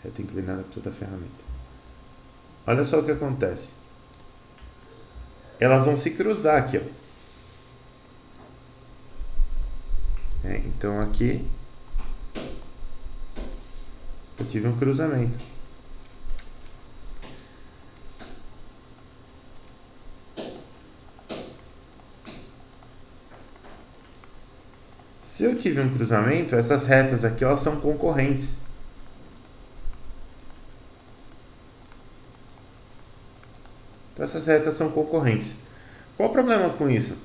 Reta inclinada para toda a ferramenta. Olha só o que acontece. Elas vão se cruzar aqui, ó. Então aqui eu tive um cruzamento. Se eu tive um cruzamento, essas retas aqui elas são concorrentes. Então essas retas são concorrentes. Qual o problema com isso?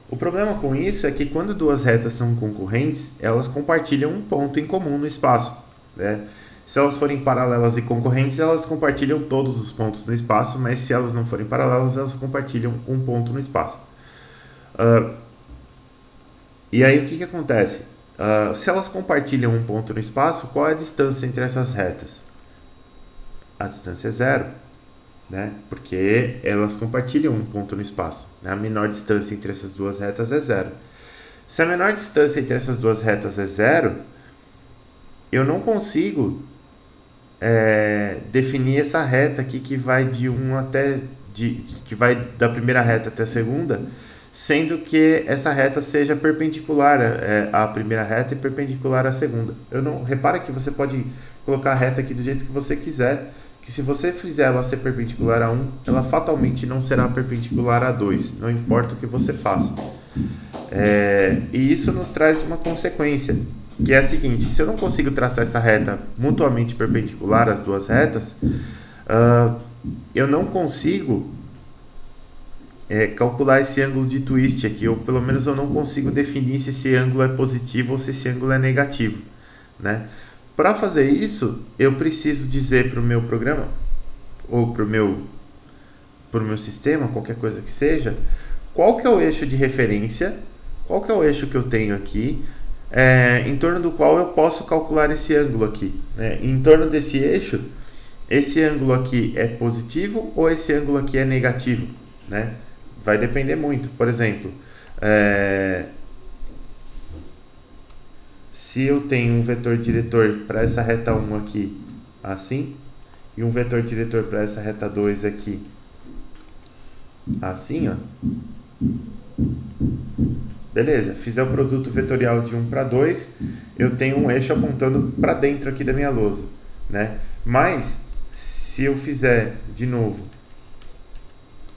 O problema com isso é que quando duas retas são concorrentes, elas compartilham um ponto em comum no espaço, né? Se elas forem paralelas e concorrentes, elas compartilham todos os pontos no espaço, mas se elas não forem paralelas, elas compartilham um ponto no espaço. E aí o que acontece? Se elas compartilham um ponto no espaço, qual é a distância entre essas retas? a distância é zero, né? Porque elas compartilham um ponto no espaço, né? A menor distância entre essas duas retas é zero. Se a menor distância entre essas duas retas é zero, eu não consigo definir essa reta aqui que vai de 1 até... que vai da primeira reta até a segunda, sendo que essa reta seja perpendicular à primeira reta e perpendicular à segunda. Repara que você pode colocar a reta aqui do jeito que você quiser, que se você fizer ela ser perpendicular a 1, ela fatalmente não será perpendicular a 2, não importa o que você faça. E isso nos traz uma consequência, que é a seguinte: se eu não consigo traçar essa reta mutuamente perpendicular às duas retas, eu não consigo calcular esse ângulo de twist aqui, ou pelo menos eu não consigo definir se esse ângulo é positivo ou se esse ângulo é negativo, né? Para fazer isso, eu preciso dizer para o meu programa, ou para o meu sistema, qualquer coisa que seja, qual que é o eixo de referência, qual que é o eixo que eu tenho aqui, em torno do qual eu posso calcular esse ângulo aqui, né? Em torno desse eixo, esse ângulo aqui é positivo ou esse ângulo aqui é negativo, né? Vai depender muito. Por exemplo, se eu tenho um vetor diretor para essa reta 1 aqui, assim, e um vetor diretor para essa reta 2 aqui, assim, ó. Beleza, fizer o produto vetorial de 1 para 2, eu tenho um eixo apontando para dentro aqui da minha lousa, né? Mas, se eu fizer de novo,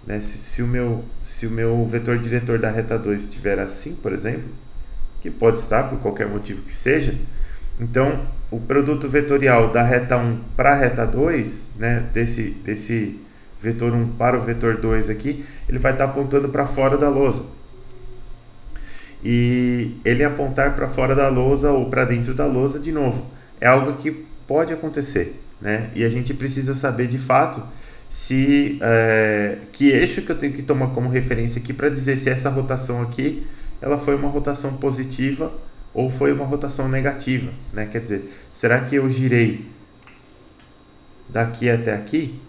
né, se o meu vetor diretor da reta 2 estiver assim, por exemplo, que pode estar por qualquer motivo que seja, então o produto vetorial da reta 1 para a reta 2, né, desse vetor 1 para o vetor 2 aqui, ele vai estar apontando para fora da lousa. E ele apontar para fora da lousa ou para dentro da lousa, de novo, é algo que pode acontecer, né? E a gente precisa saber de fato que eixo que eu tenho que tomar como referência aqui para dizer se essa rotação aqui ela foi uma rotação positiva ou foi uma rotação negativa, né? Quer dizer, será que eu girei daqui até aqui,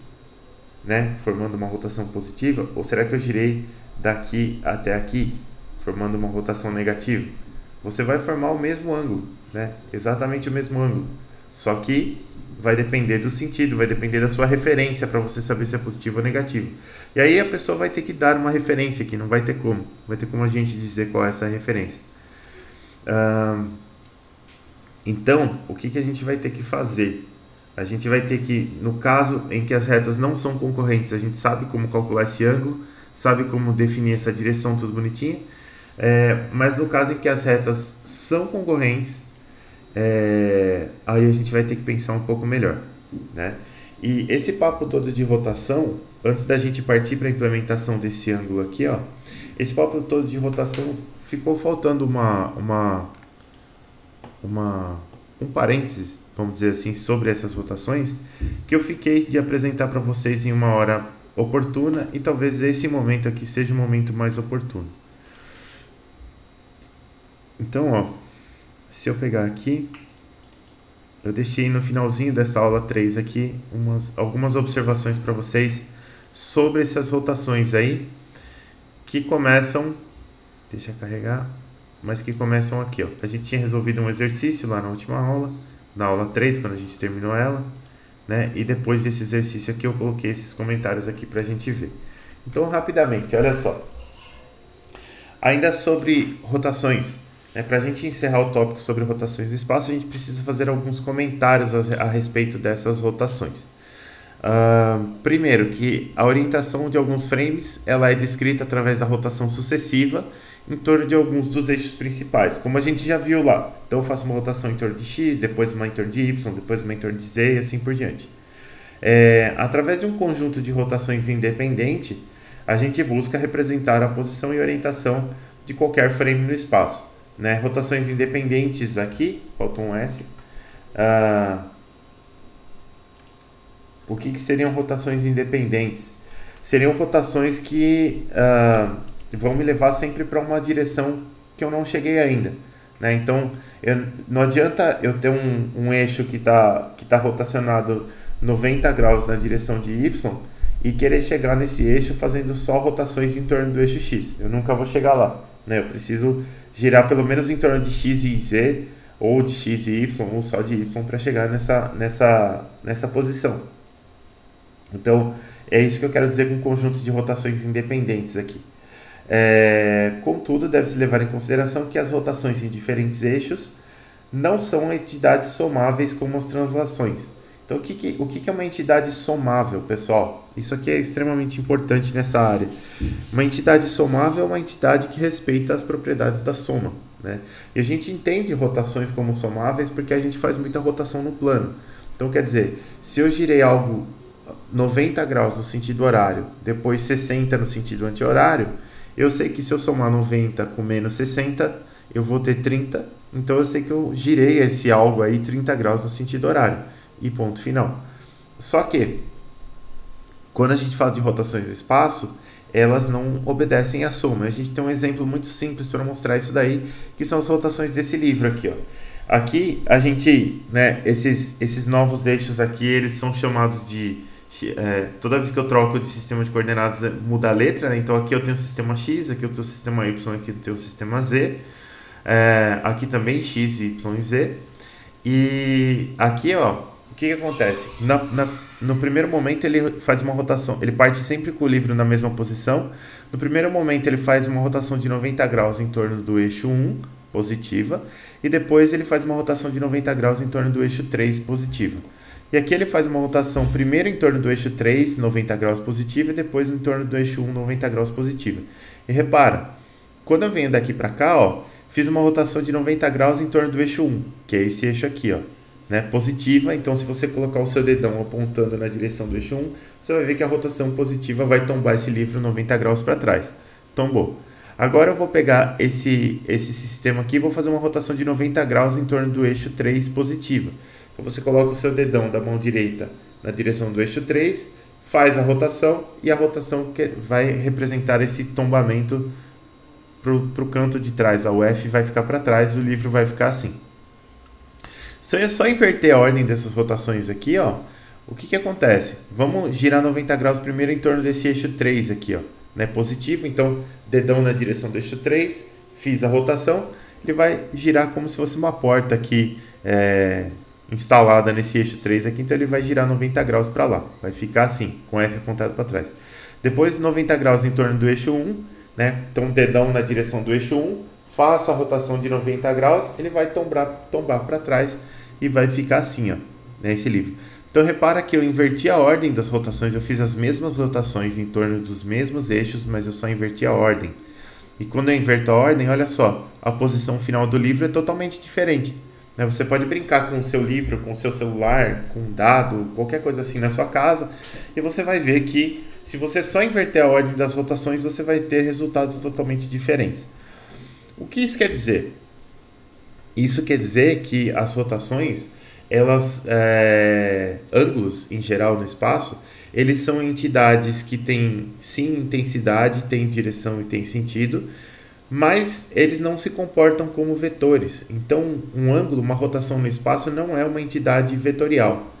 né, formando uma rotação positiva, ou será que eu girei daqui até aqui, formando uma rotação negativa? Você vai formar o mesmo ângulo, né? Exatamente o mesmo ângulo, só que vai depender do sentido, vai depender da sua referência para você saber se é positivo ou negativo. E aí a pessoa vai ter que dar uma referência aqui, não vai ter como a gente dizer qual é essa referência. Então, o que a gente vai ter que fazer? A gente vai ter que, no caso em que as retas não são concorrentes, a gente sabe como calcular esse ângulo, sabe como definir essa direção, tudo bonitinho. Mas no caso em que as retas são concorrentes, aí a gente vai ter que pensar um pouco melhor, né? E esse papo todo de rotação, antes da gente partir para a implementação desse ângulo aqui, ó, esse papo todo de rotação ficou faltando um parênteses, vamos dizer assim, sobre essas rotações, que eu fiquei de apresentar para vocês em uma hora oportuna, e talvez esse momento aqui seja o momento mais oportuno. Então, ó, se eu pegar aqui, eu deixei no finalzinho dessa aula 3 aqui algumas observações para vocês sobre essas rotações aí, que começam, deixa eu carregar, mas que começam aqui, ó. A gente tinha resolvido um exercício lá na última aula, na aula 3, quando a gente terminou ela, né? E depois desse exercício aqui eu coloquei esses comentários aqui pra gente ver. Então, rapidamente, olha só. Ainda sobre rotações, né? Pra gente encerrar o tópico sobre rotações do espaço, a gente precisa fazer alguns comentários a respeito dessas rotações. Primeiro, que a orientação de alguns frames ela é descrita através da rotação sucessiva em torno de alguns dos eixos principais, como a gente já viu lá. Então eu faço uma rotação em torno de x, depois uma em torno de y, depois uma em torno de z e assim por diante. Através de um conjunto de rotações independente, a gente busca representar a posição e orientação de qualquer frame no espaço, né? Rotações independentes aqui, falta um S. O que seriam rotações independentes? Seriam rotações que vão me levar sempre para uma direção que eu não cheguei ainda, né? Então, não adianta eu ter um eixo que tá rotacionado 90 graus na direção de Y e querer chegar nesse eixo fazendo só rotações em torno do eixo X. Eu nunca vou chegar lá, né? Eu preciso girar pelo menos em torno de X e Z, ou de X e Y, ou só de Y, para chegar nessa posição. Então, é isso que eu quero dizer com conjuntos de rotações independentes aqui. Contudo, deve-se levar em consideração que as rotações em diferentes eixos não são entidades somáveis como as translações. Então, o que é uma entidade somável, pessoal? Isso aqui é extremamente importante nessa área. Uma entidade somável é uma entidade que respeita as propriedades da soma, né? E a gente entende rotações como somáveis porque a gente faz muita rotação no plano. Então, quer dizer, se eu girei algo 90 graus no sentido horário, depois 60 no sentido anti-horário, eu sei que se eu somar 90 com menos 60, eu vou ter 30. Então, eu sei que eu girei esse algo aí 30 graus no sentido horário. E ponto final. Só que, quando a gente fala de rotações do espaço, elas não obedecem à soma. A gente tem um exemplo muito simples para mostrar isso daí, que são as rotações desse livro aqui, ó. Aqui, a gente, né, esses novos eixos aqui, eles são chamados de... toda vez que eu troco de sistema de coordenadas, muda a letra, né? Então, aqui eu tenho o sistema X, aqui eu tenho o sistema Y, aqui eu tenho o sistema Z. Aqui também X, Y e Z. E aqui, ó, o que acontece? No primeiro momento ele faz uma rotação, ele parte sempre com o livro na mesma posição. No primeiro momento ele faz uma rotação de 90 graus em torno do eixo 1, positiva, e depois ele faz uma rotação de 90 graus em torno do eixo 3, positiva. E aqui ele faz uma rotação primeiro em torno do eixo 3, 90 graus positiva, e depois em torno do eixo 1, 90 graus positiva. E repara, quando eu venho daqui para cá, ó, fiz uma rotação de 90 graus em torno do eixo 1, que é esse eixo aqui, ó, né, positiva. Então, se você colocar o seu dedão apontando na direção do eixo 1, você vai ver que a rotação positiva vai tombar esse livro 90 graus para trás. Tombou. Agora eu vou pegar esse sistema aqui e vou fazer uma rotação de 90 graus em torno do eixo 3, positiva. Então, você coloca o seu dedão da mão direita na direção do eixo 3, faz a rotação, e a rotação que vai representar esse tombamento para o canto de trás. O F vai ficar para trás e o livro vai ficar assim. Se eu só inverter a ordem dessas rotações aqui, ó, o que acontece? Vamos girar 90 graus primeiro em torno desse eixo 3 aqui, ó, né, positivo. Então, dedão na direção do eixo 3, fiz a rotação, ele vai girar como se fosse uma porta aqui instalada nesse eixo 3 aqui, então ele vai girar 90 graus para lá, vai ficar assim, com F apontado para trás. Depois, 90 graus em torno do eixo 1, né, então dedão na direção do eixo 1, faço a rotação de 90 graus, ele vai tombar para trás e vai ficar assim, ó, né, esse livro. Então, repara que eu inverti a ordem das rotações, eu fiz as mesmas rotações em torno dos mesmos eixos, mas eu só inverti a ordem. E quando eu inverto a ordem, olha só, a posição final do livro é totalmente diferente, né? Você pode brincar com o seu livro, com o seu celular, com um dado, qualquer coisa assim na sua casa, e você vai ver que se você só inverter a ordem das rotações, você vai ter resultados totalmente diferentes. O que isso quer dizer? Isso quer dizer que as rotações, elas, ângulos em geral no espaço, eles são entidades que têm sim intensidade, têm direção e têm sentido, mas eles não se comportam como vetores. Então, um ângulo, uma rotação no espaço não é uma entidade vetorial,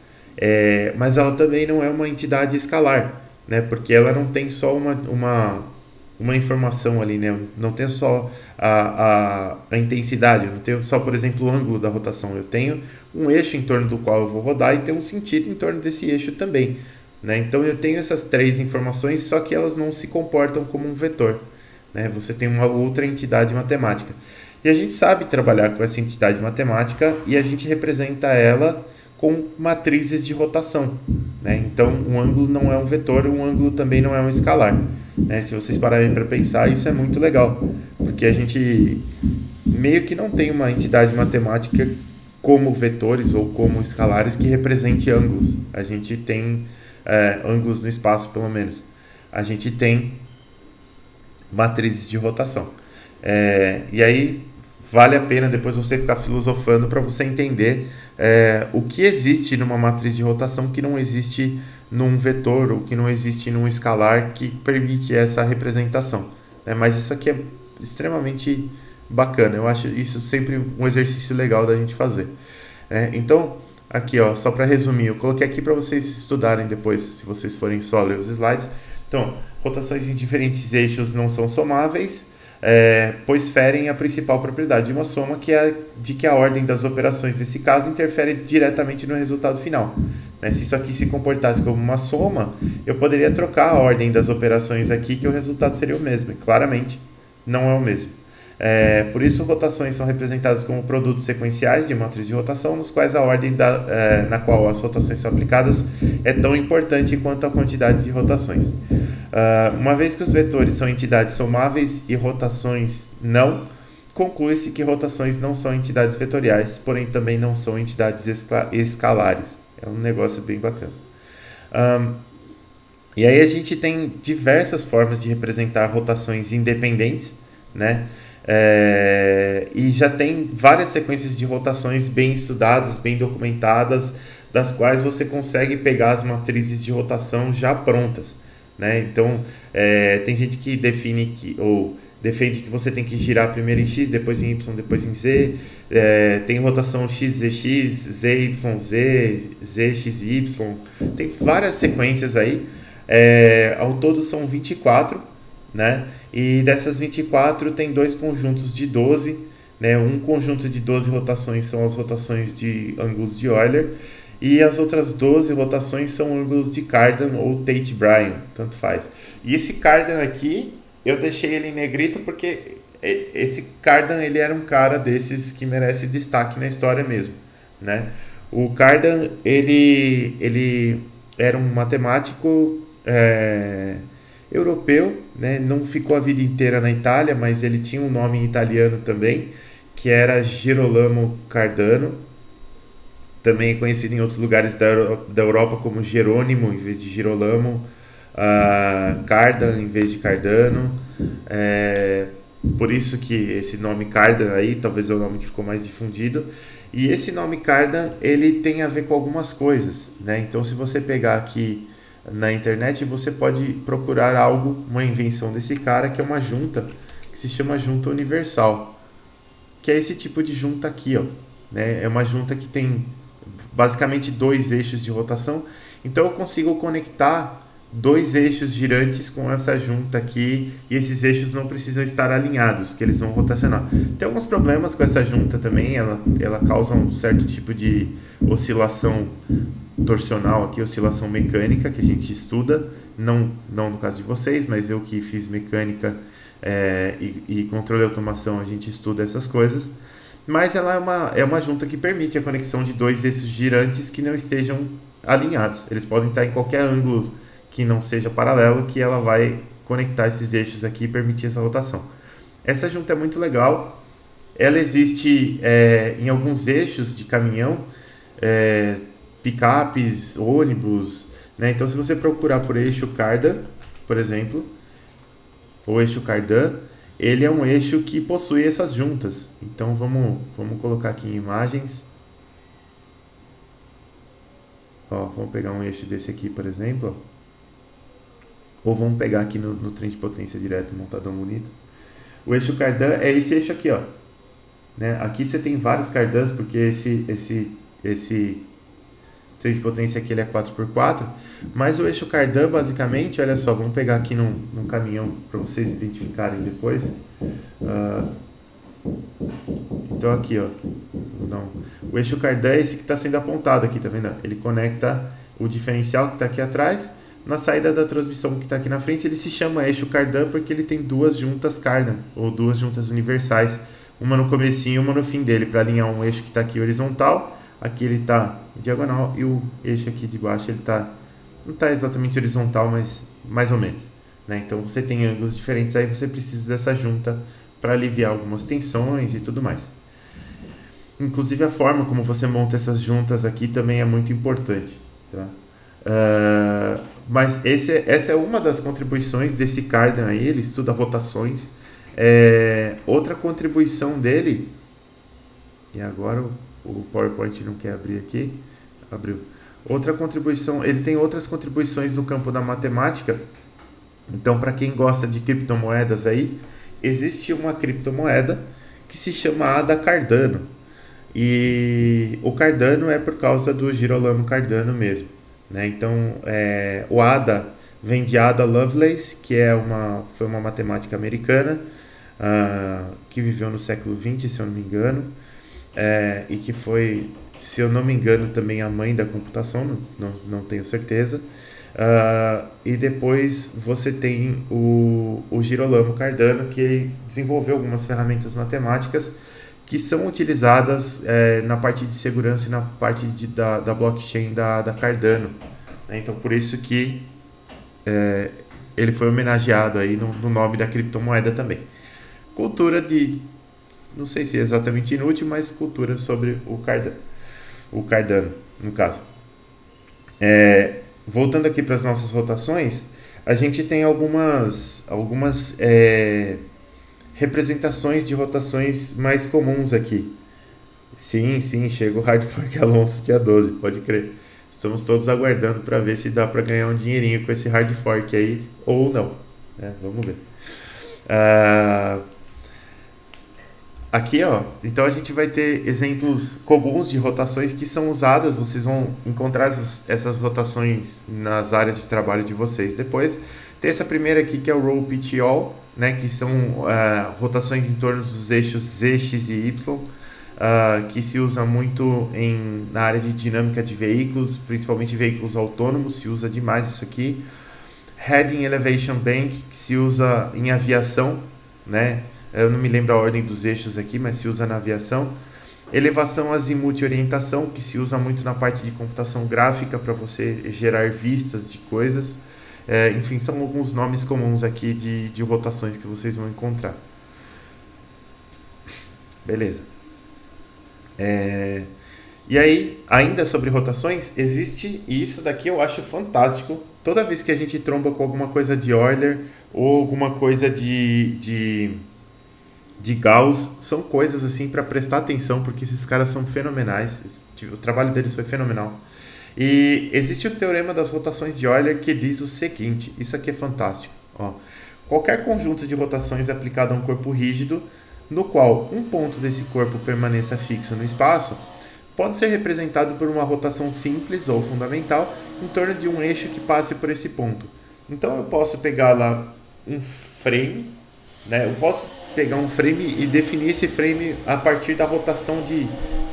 mas ela também não é uma entidade escalar, né? Porque ela não tem só uma informação ali, né? Não tem só a intensidade, eu não tenho só, por exemplo, o ângulo da rotação, eu tenho um eixo em torno do qual eu vou rodar e tem um sentido em torno desse eixo também, né? Então eu tenho essas três informações, só que elas não se comportam como um vetor, né? Você tem uma outra entidade matemática, e a gente sabe trabalhar com essa entidade matemática e a gente representa ela com matrizes de rotação, né? Então um ângulo não é um vetor, um ângulo também não é um escalar, né? Se vocês pararem para pensar, isso é muito legal, porque a gente meio que não tem uma entidade matemática como vetores ou como escalares que represente ângulos. A gente tem ângulos no espaço, pelo menos. A gente tem matrizes de rotação. E aí vale a pena depois você ficar filosofando para você entender o que existe numa matriz de rotação que não existe num vetor ou que não existe num escalar que permite essa representação, né? Mas isso aqui é extremamente bacana, eu acho isso sempre um exercício legal da gente fazer. Então, Aqui, ó, só para resumir, eu coloquei aqui para vocês estudarem depois, se vocês forem só ler os slides. Então, rotações em diferentes eixos não são somáveis, pois ferem a principal propriedade de uma soma, que é de que a ordem das operações, nesse caso, interfere diretamente no resultado final. Né? Se isso aqui se comportasse como uma soma, eu poderia trocar a ordem das operações aqui, que o resultado seria o mesmo, e claramente não é o mesmo. Por isso, rotações são representadas como produtos sequenciais de matriz de rotação, nos quais a ordem na qual as rotações são aplicadas é tão importante quanto a quantidade de rotações. Uma vez que os vetores são entidades somáveis e rotações não, conclui-se que rotações não são entidades vetoriais, porém também não são entidades escalares. É um negócio bem bacana. E aí a gente tem diversas formas de representar rotações independentes, né? E já tem várias sequências de rotações bem estudadas, bem documentadas, das quais você consegue pegar as matrizes de rotação já prontas, né? Então, tem gente que defende que você tem que girar primeiro em X, depois em Y, depois em Z. Tem rotação XZX, ZYZ, ZXY. Tem várias sequências aí. Ao todo são 24, né? E dessas 24 tem dois conjuntos de 12, né? Um conjunto de 12 rotações são as rotações de ângulos de Euler, e as outras 12 rotações são ângulos de Cardan ou Tate-Bryan, tanto faz. E esse Cardan aqui, eu deixei ele em negrito porque esse Cardan, ele era um cara desses que merece destaque na história mesmo, né? O Cardan, ele era um matemático europeu, né? Não ficou a vida inteira na Itália, mas ele tinha um nome em italiano também, que era Girolamo Cardano, também conhecido em outros lugares da Europa como Jerônimo em vez de Girolamo, Cardan em vez de Cardano. Por isso que esse nome Cardan aí talvez é o nome que ficou mais difundido. E esse nome Cardan, ele tem a ver com algumas coisas, né? Então, se você pegar aqui na internet, você pode procurar algo, uma invenção desse cara, que é uma junta que se chama junta universal, que é esse tipo de junta aqui, ó, né? É uma junta que tem basicamente dois eixos de rotação, então eu consigo conectar dois eixos girantes com essa junta aqui, e esses eixos não precisam estar alinhados, que eles vão rotacionar. Tem alguns problemas com essa junta também, ela causa um certo tipo de oscilação torsional aqui, oscilação mecânica, que a gente estuda, não no caso de vocês, mas eu que fiz mecânica e controle de automação, a gente estuda essas coisas. Mas ela é uma junta que permite a conexão de dois eixos girantes que não estejam alinhados. Eles podem estar em qualquer ângulo que não seja paralelo, que ela vai conectar esses eixos aqui e permitir essa rotação. Essa junta é muito legal. Ela existe em alguns eixos de caminhão, picapes, ônibus, né? Então, se você procurar por eixo Cardan, por exemplo, ou eixo Cardan, ele é um eixo que possui essas juntas. Então, vamos colocar aqui em imagens. Ó, vamos pegar um eixo desse aqui, por exemplo. Ou vamos pegar aqui no trem de potência direto, montadão bonito. O eixo Cardan é esse eixo aqui, ó. Né? Aqui você tem vários Cardans, porque esse trem de potência aqui ele é 4x4. Mas o eixo Cardan, basicamente, olha só, vamos pegar aqui num caminhão para vocês identificarem depois. Então aqui, ó. Não. O eixo Cardan é esse que está sendo apontado aqui, tá vendo? Ele conecta o diferencial que está aqui atrás na saída da transmissão que está aqui na frente. Ele se chama eixo Cardan porque ele tem duas juntas Cardan, ou duas juntas universais, uma no comecinho e uma no fim dele, para alinhar um eixo que está aqui horizontal, aqui ele está diagonal, e o eixo aqui de baixo ele não está exatamente horizontal, mas mais ou menos, né? Então você tem ângulos diferentes, aí você precisa dessa junta para aliviar algumas tensões e tudo mais. Inclusive a forma como você monta essas juntas aqui também é muito importante, tá? Mas essa é uma das contribuições desse Cardan aí, ele estuda rotações. Outra contribuição dele, e agora o PowerPoint não quer abrir aqui, abriu. Outra contribuição, ele tem outras contribuições no campo da matemática. Então, para quem gosta de criptomoedas aí, existe uma criptomoeda que se chama ADA Cardano. E o Cardano é por causa do Girolamo Cardano mesmo, né? Então, o Ada vem de Ada Lovelace, que foi uma matemática americana, que viveu no século XX, se eu não me engano, e que foi, se eu não me engano, também a mãe da computação, não tenho certeza. E depois você tem o Girolamo Cardano, que ele desenvolveu algumas ferramentas matemáticas que são utilizadas na parte de segurança e na parte da blockchain da Cardano. Então, por isso que ele foi homenageado aí no nome da criptomoeda também. Cultura não sei se é exatamente inútil, mas cultura sobre o Cardano, no caso. Voltando aqui para as nossas rotações, a gente tem algumas representações de rotações mais comuns aqui. Sim, chega o Hard Fork Alonso dia 12, pode crer. Estamos todos aguardando para ver se dá para ganhar um dinheirinho com esse Hard Fork aí ou não. Vamos ver. Aqui, ó, então a gente vai ter exemplos comuns de rotações que são usadas. Vocês vão encontrar essas rotações nas áreas de trabalho de vocês depois. Tem essa primeira aqui que é o Roll Pitch All, né, que são rotações em torno dos eixos Z, X e Y, que se usa muito na área de dinâmica de veículos, principalmente veículos autônomos, se usa demais isso aqui. Heading Elevation Bank, que se usa em aviação, né? Eu não me lembro a ordem dos eixos aqui, mas se usa na aviação. Elevação Azimuth Orientação, que se usa muito na parte de computação gráfica para você gerar vistas de coisas. Enfim, são alguns nomes comuns aqui de rotações que vocês vão encontrar. Beleza. E aí, ainda sobre rotações, existe, e isso daqui eu acho fantástico, toda vez que a gente tromba com alguma coisa de Euler ou alguma coisa de Gauss, são coisas assim para prestar atenção, porque esses caras são fenomenais, o trabalho deles foi fenomenal. E existe o teorema das rotações de Euler que diz o seguinte, isso aqui é fantástico, ó. Qualquer conjunto de rotações aplicado a um corpo rígido, no qual um ponto desse corpo permaneça fixo no espaço, pode ser representado por uma rotação simples ou fundamental em torno de um eixo que passe por esse ponto. Então eu posso pegar lá um frame, né? Eu posso pegar um frame e definir esse frame a partir da rotação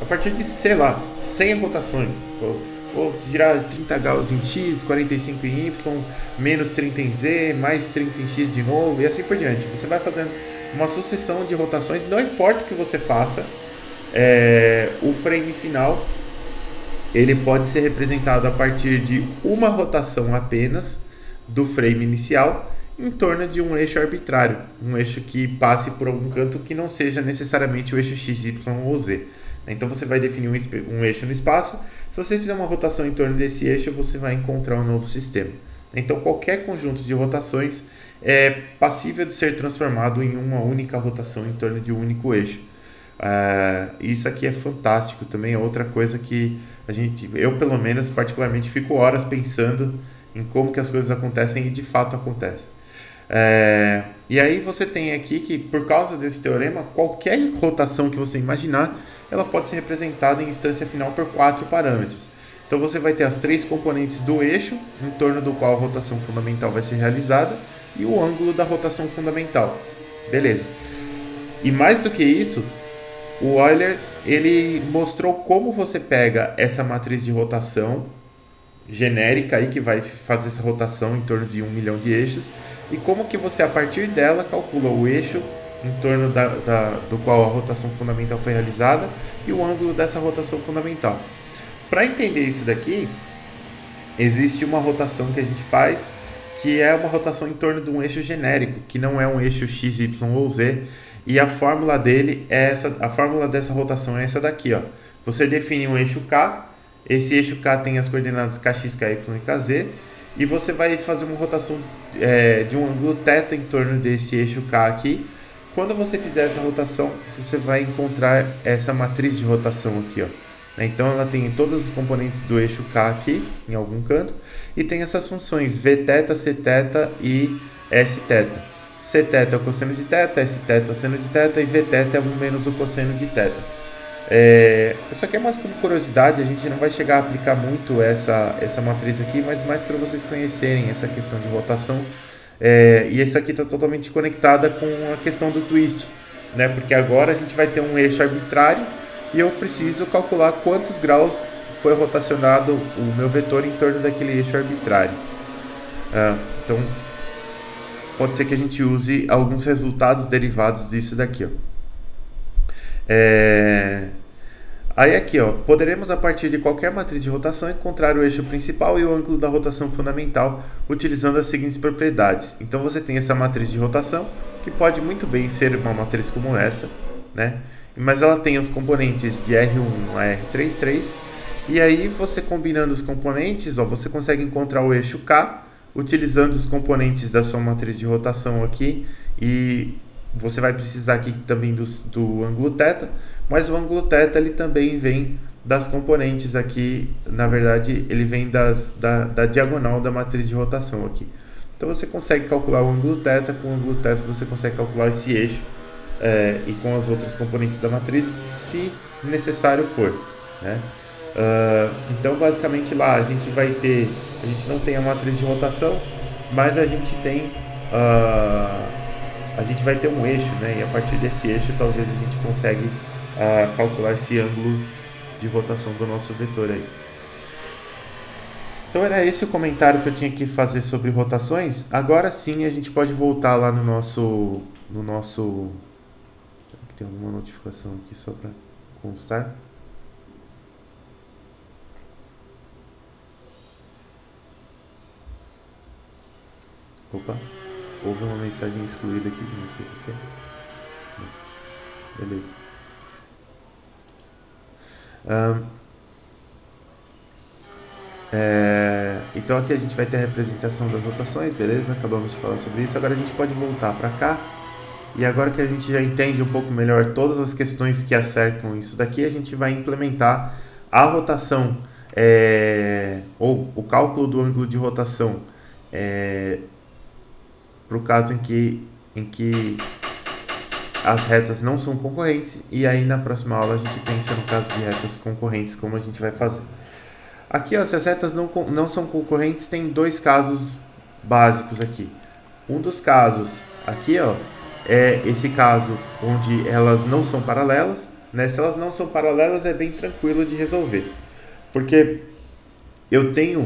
a partir de, sei lá, 100 rotações. Vou girar 30 Gauss em X, 45 em Y, menos 30 em Z, mais 30 em X de novo, e assim por diante. Você vai fazendo uma sucessão de rotações, não importa o que você faça, o frame final ele pode ser representado a partir de uma rotação apenas do frame inicial em torno de um eixo arbitrário, um eixo que passe por algum canto que não seja necessariamente o eixo X, Y ou Z. Então você vai definir um eixo no espaço. Se você fizer uma rotação em torno desse eixo, você vai encontrar um novo sistema. Então qualquer conjunto de rotações é passível de ser transformado em uma única rotação em torno de um único eixo. Isso aqui é fantástico também, é outra coisa que eu pelo menos particularmente fico horas pensando em como que as coisas acontecem e de fato acontecem. E aí você tem aqui que por causa desse teorema, qualquer rotação que você imaginar, ela pode ser representada em instância final por 4 parâmetros. Então você vai ter as 3 componentes do eixo, em torno do qual a rotação fundamental vai ser realizada, e o ângulo da rotação fundamental. Beleza. E mais do que isso, o Euler ele mostrou como você pega essa matriz de rotação genérica aí, que vai fazer essa rotação em torno de 1 milhão de eixos, e como que você a partir dela calcula o eixo em torno do qual a rotação fundamental foi realizada e o ângulo dessa rotação fundamental. Para entender isso daqui, existe uma rotação que a gente faz, que é uma rotação em torno de um eixo genérico, que não é um eixo X, Y ou Z, e a fórmula dele a fórmula dessa rotação é essa daqui, ó. Você define um eixo K, esse eixo K tem as coordenadas Kx, Ky e Kz, e você vai fazer uma rotação de um ângulo θ em torno desse eixo K aqui. Quando você fizer essa rotação, você vai encontrar essa matriz de rotação aqui, ó. Então ela tem todas as componentes do eixo K aqui, em algum canto, e tem essas funções Vθ, Cθ e Sθ. Cθ é o cosseno de θ, Sθ é o seno de θ e Vθ é 1 menos o cosseno de θ. Isso aqui é mais como curiosidade, a gente não vai chegar a aplicar muito essa matriz aqui, mas mais para vocês conhecerem essa questão de rotação. E essa aqui está totalmente conectada com a questão do twist, né? Porque agora a gente vai ter um eixo arbitrário e eu preciso calcular quantos graus foi rotacionado o meu vetor em torno daquele eixo arbitrário. Então, pode ser que a gente use alguns resultados derivados disso daqui, ó. Aí aqui, ó, poderemos a partir de qualquer matriz de rotação encontrar o eixo principal e o ângulo da rotação fundamental utilizando as seguintes propriedades. Então você tem essa matriz de rotação que pode muito bem ser uma matriz como essa, né? Mas ela tem os componentes de R1 a R33 e aí você combinando os componentes, ó, você consegue encontrar o eixo K utilizando os componentes da sua matriz de rotação aqui e você vai precisar aqui também do ângulo θ, mas o ângulo θ ele também vem das componentes aqui, na verdade ele vem da diagonal da matriz de rotação aqui. Então você consegue calcular o ângulo θ, com o ângulo θ você consegue calcular esse eixo e com as outras componentes da matriz, se necessário for, né? Então basicamente lá a gente não tem a matriz de rotação, mas a gente vai ter um eixo, né? E a partir desse eixo talvez a gente consiga calcular esse ângulo de rotação do nosso vetor aí. Então era esse o comentário que eu tinha que fazer sobre rotações. Agora sim a gente pode voltar lá no nosso tem alguma notificação aqui só para constar. Opa, houve uma mensagem excluída aqui, não sei o que é. Beleza. Então aqui a gente vai ter a representação das rotações, beleza? Acabamos de falar sobre isso. Agora a gente pode voltar para cá. E agora que a gente já entende um pouco melhor todas as questões que acercam isso daqui, a gente vai implementar a rotação, ou o cálculo do ângulo de rotação, para o caso em que as retas não são concorrentes, e aí na próxima aula a gente pensa no caso de retas concorrentes, como a gente vai fazer. Aqui, ó, se as retas não são concorrentes, tem dois casos básicos aqui. Um dos casos aqui, ó, é esse caso onde elas não são paralelas, né? Se elas não são paralelas é bem tranquilo de resolver, porque eu tenho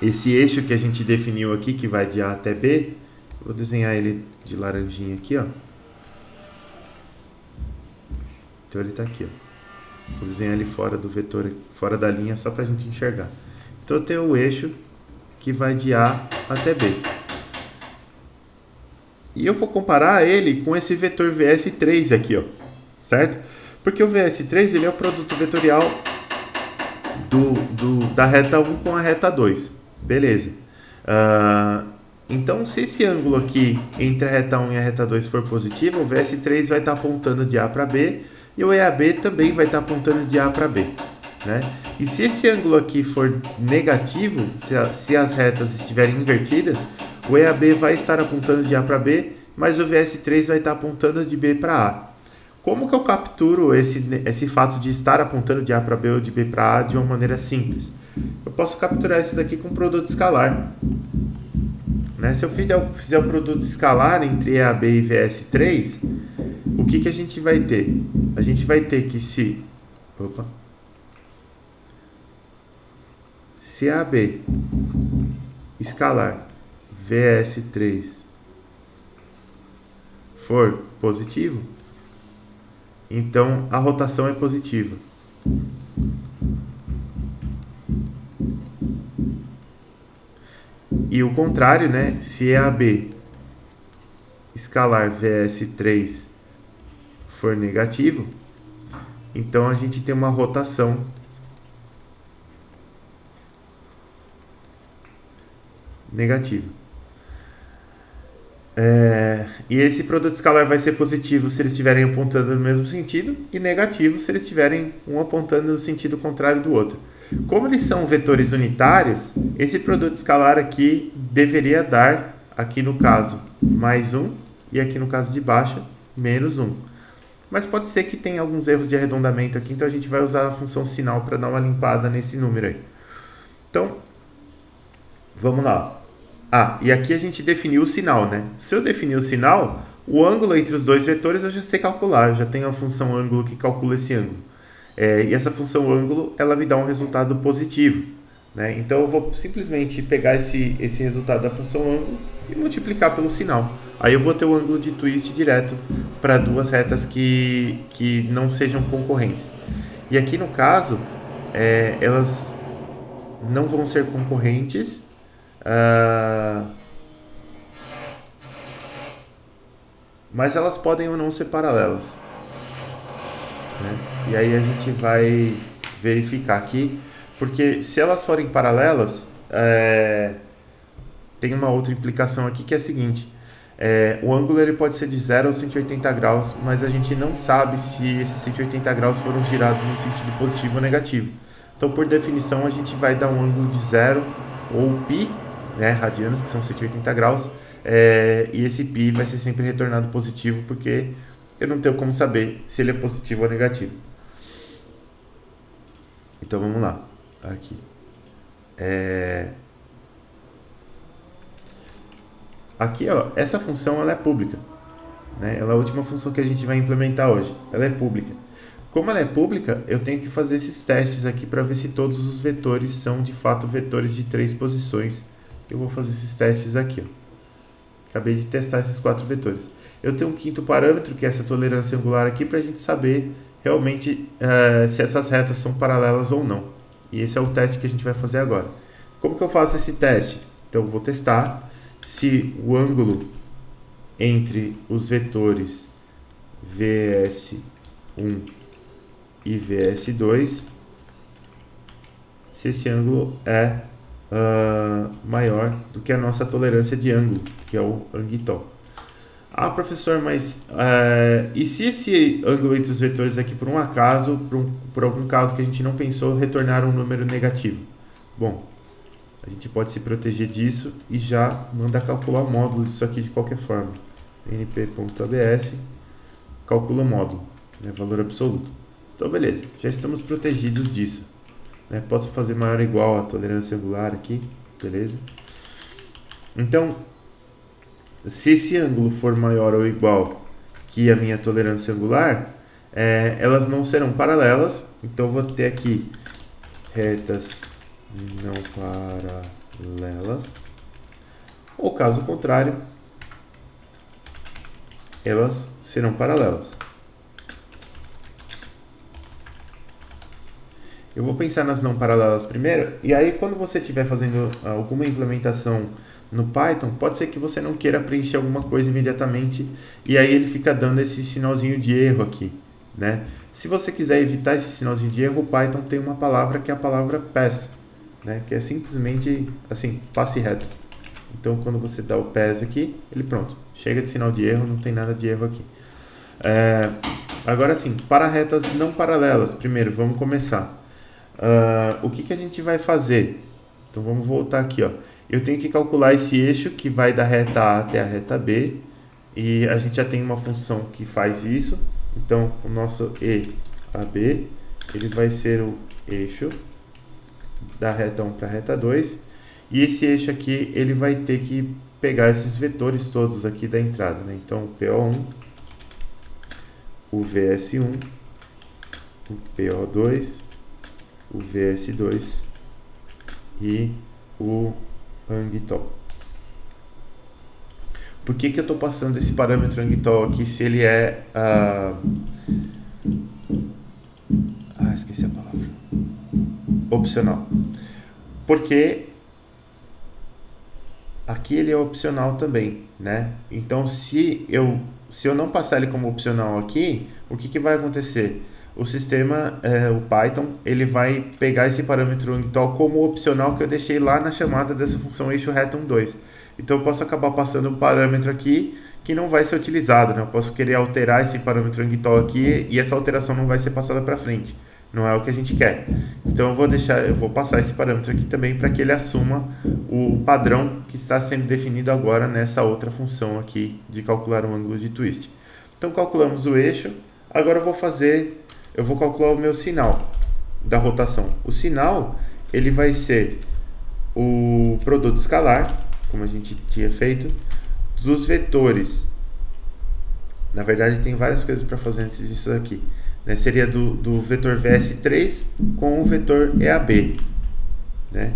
esse eixo que a gente definiu aqui, que vai de A até B. Vou desenhar ele de laranjinha aqui, ó. Então ele está aqui, ó. Vou desenhar ele fora do vetor, fora da linha, só para a gente enxergar. Então eu tenho o eixo que vai de A até B. E eu vou comparar ele com esse vetor VS3 aqui, ó, certo? Porque o VS3 ele é o produto vetorial da reta 1 com a reta 2. Beleza. Então, se esse ângulo aqui entre a reta 1 e a reta 2 for positivo, o VS3 vai estar apontando de A para B e o EAB também vai estar apontando de A para B, né? E se esse ângulo aqui for negativo, se as retas estiverem invertidas, o EAB vai estar apontando de A para B, mas o VS3 vai estar apontando de B para A. Como que eu capturo esse fato de estar apontando de A para B ou de B para A de uma maneira simples? Eu posso capturar isso daqui com produto escalar, né? Se eu fizer o produto escalar entre EAB e VS3, o que a gente vai ter? A gente vai ter que se EAB escalar VS3 for positivo, então a rotação é positiva. E o contrário, né? Se EAB escalar VS3 for negativo, então a gente tem uma rotação negativa. E esse produto escalar vai ser positivo se eles estiverem apontando no mesmo sentido e negativo se eles estiverem um apontando no sentido contrário do outro. Como eles são vetores unitários, esse produto escalar aqui deveria dar, aqui no caso, mais 1 e aqui no caso de baixo, menos 1. mas pode ser que tenha alguns erros de arredondamento aqui, então a gente vai usar a função sinal para dar uma limpada nesse número aí. Então, vamos lá. E aqui a gente definiu o sinal, né? Se eu definir o sinal, o ângulo entre os dois vetores eu já sei calcular, eu já tenho a função ângulo que calcula esse ângulo. E essa função ângulo, ela me dá um resultado positivo, né? Então eu vou simplesmente pegar esse resultado da função ângulo e multiplicar pelo sinal. Aí eu vou ter o ângulo de twist direto para duas retas que não sejam concorrentes. E aqui no caso, elas não vão ser concorrentes, mas elas podem ou não ser paralelas, né? E aí a gente vai verificar aqui, porque se elas forem paralelas, tem uma outra implicação aqui que é a seguinte: o ângulo ele pode ser de 0 a 180 graus, mas a gente não sabe se esses 180 graus foram girados no sentido positivo ou negativo. Então, por definição, a gente vai dar um ângulo de 0 ou π, né, radianos, que são 180 graus, e esse π vai ser sempre retornado positivo, porque eu não tenho como saber se ele é positivo ou negativo. Então, vamos lá. Aqui. Aqui, ó, essa função ela é pública, né? Ela é a última função que a gente vai implementar hoje. Ela é pública. Como ela é pública, eu tenho que fazer esses testes aqui para ver se todos os vetores são de fato vetores de 3 posições. Eu vou fazer esses testes aqui, ó. Acabei de testar esses 4 vetores. Eu tenho um quinto parâmetro, que é essa tolerância angular aqui, para a gente saber realmente se essas retas são paralelas ou não. E esse é o teste que a gente vai fazer agora. Como que eu faço esse teste? Então, eu vou testar se o ângulo entre os vetores VS1 e VS2, se esse ângulo é maior do que a nossa tolerância de ângulo, que é o angtol. Professor, mas e se esse ângulo entre os vetores aqui, por um acaso, por algum caso que a gente não pensou, retornar um número negativo? Bom, a gente pode se proteger disso e já mandar calcular o módulo disso aqui de qualquer forma. np.abs, calcula o módulo, né, valor absoluto. Então, beleza, já estamos protegidos disso, né? Posso fazer maior ou igual a tolerância angular aqui, beleza? Então, se esse ângulo for maior ou igual que a minha tolerância angular, elas não serão paralelas. Então, eu vou ter aqui retas não paralelas, ou caso contrário, elas serão paralelas. Eu vou pensar nas não paralelas primeiro, e aí quando você estiver fazendo alguma implementação no Python, pode ser que você não queira preencher alguma coisa imediatamente, e aí ele fica dando esse sinalzinho de erro aqui, né? Se você quiser evitar esse sinalzinho de erro, o Python tem uma palavra que é a palavra pass, né? Que é simplesmente assim, passe reto. Então, quando você dá o pass aqui, ele pronto, chega de sinal de erro, não tem nada de erro aqui. Agora sim, para retas não paralelas, primeiro, vamos começar. O que a gente vai fazer? Então, vamos voltar aqui, ó. Eu tenho que calcular esse eixo que vai da reta A até a reta B, e a gente já tem uma função que faz isso. Então, o nosso EAB, ele vai ser o eixo da reta 1 para a reta 2, e esse eixo aqui, ele vai ter que pegar esses vetores todos aqui da entrada, né? Então, o PO1, o VS1, o PO2, o VS2 e o angtol. Por que eu estou passando esse parâmetro angtol aqui se ele é... esqueci a palavra. Opcional. Porque aqui ele é opcional também, né? Então, se eu não passar ele como opcional aqui, o que vai acontecer? O sistema, o Python, ele vai pegar esse parâmetro angtol como opcional que eu deixei lá na chamada dessa função eixo reto 1, 2. Então, eu posso acabar passando um parâmetro aqui que não vai ser utilizado, né? Eu posso querer alterar esse parâmetro angtol aqui e essa alteração não vai ser passada para frente. Não é o que a gente quer. Então, eu vou passar esse parâmetro aqui também para que ele assuma o padrão que está sendo definido agora nessa outra função aqui de calcular um ângulo de twist. Então, calculamos o eixo. Agora eu vou calcular o meu sinal da rotação. O sinal, ele vai ser o produto escalar, como a gente tinha feito, dos vetores. Na verdade, tem várias coisas para fazer antes disso daqui. Né? Seria do vetor VS3 com o vetor EAB. Né?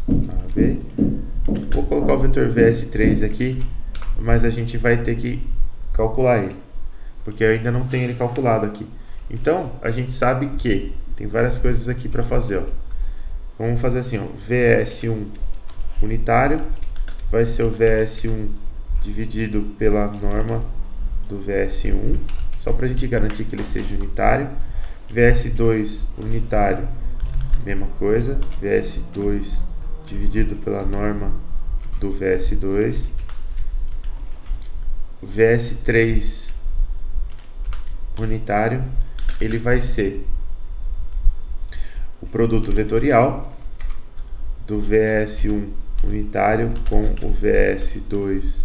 AB. Vou colocar o vetor VS3 aqui, mas a gente vai ter que calcular ele, porque eu ainda não tenho ele calculado aqui. Então, a gente sabe que tem várias coisas aqui para fazer. Ó. Vamos fazer assim, ó, VS1 unitário vai ser o VS1 dividido pela norma do VS1, só para a gente garantir que ele seja unitário. VS2 unitário, mesma coisa, VS2 dividido pela norma do VS2. VS3 unitário, ele vai ser o produto vetorial do VS1 unitário com o VS2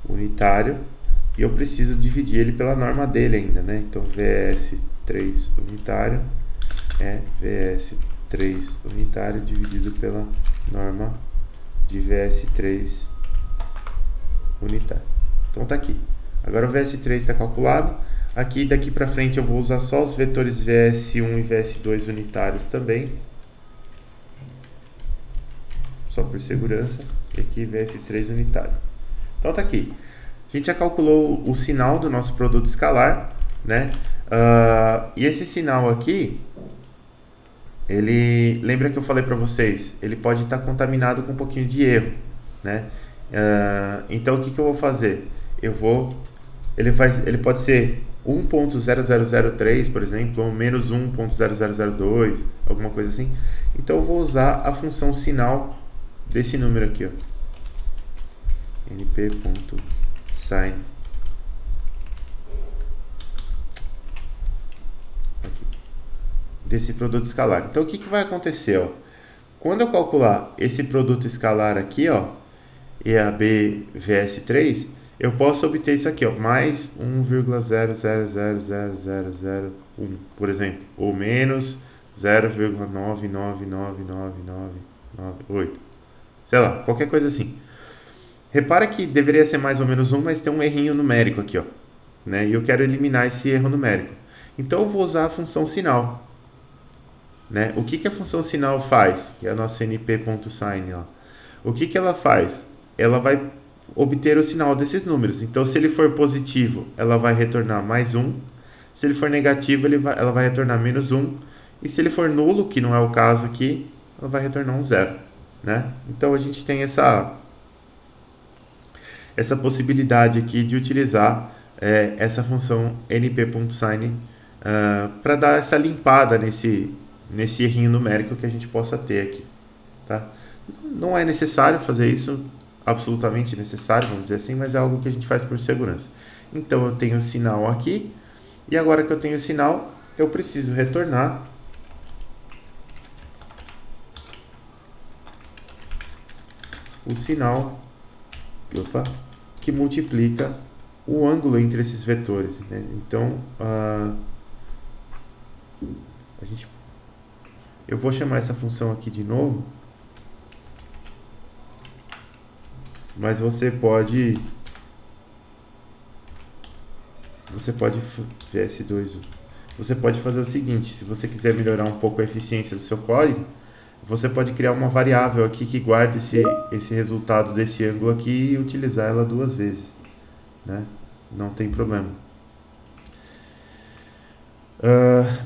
unitário, e eu preciso dividir ele pela norma dele ainda, né? Então VS3 unitário é VS3 unitário dividido pela norma de VS3 unitário. Então tá aqui. Agora o VS3 está calculado. Aqui daqui para frente eu vou usar só os vetores VS1 e VS2 unitários também, só por segurança. E aqui VS3 unitário. Então tá aqui. A gente já calculou o sinal do nosso produto escalar, né? E esse sinal aqui, ele, lembra que eu falei para vocês, ele pode estar contaminado com um pouquinho de erro, né? Então o que eu vou fazer? Ele pode ser 1.0003, por exemplo, ou menos 1.0002, alguma coisa assim. Então eu vou usar a função sinal desse número aqui, ó, np.sin. Desse produto escalar. Então o que vai acontecer, ó? Quando eu calcular esse produto escalar aqui, ó, EAB VS3, eu posso obter isso aqui, ó, mais 1,000001, por exemplo, ou menos 0,9999998, sei lá, qualquer coisa assim. Repara que deveria ser mais ou menos 1, mas tem um errinho numérico aqui, ó, né? E eu quero eliminar esse erro numérico. Então eu vou usar a função sinal, né? O que a função sinal faz? Que é a nossa np.sin, ó. O que ela faz? Ela vai obter o sinal desses números. Então, se ele for positivo, ela vai retornar mais 1. Se ele for negativo, ela vai retornar menos 1. E se ele for nulo, que não é o caso aqui, ela vai retornar um 0. Né? Então, a gente tem essa possibilidade aqui de utilizar essa função np.sin para dar essa limpada nesse errinho numérico que a gente possa ter aqui. Tá? Não é necessário fazer isso, absolutamente necessário, vamos dizer assim, mas é algo que a gente faz por segurança. Então eu tenho o sinal aqui, e agora que eu tenho o sinal, eu preciso retornar o sinal que multiplica o ângulo entre esses vetores, né? Então eu vou chamar essa função aqui de novo, mas você pode VS2, você pode fazer o seguinte: se você quiser melhorar um pouco a eficiência do seu código, você pode criar uma variável aqui que guarde esse resultado desse ângulo aqui e utilizar ela 2 vezes, né? Não tem problema.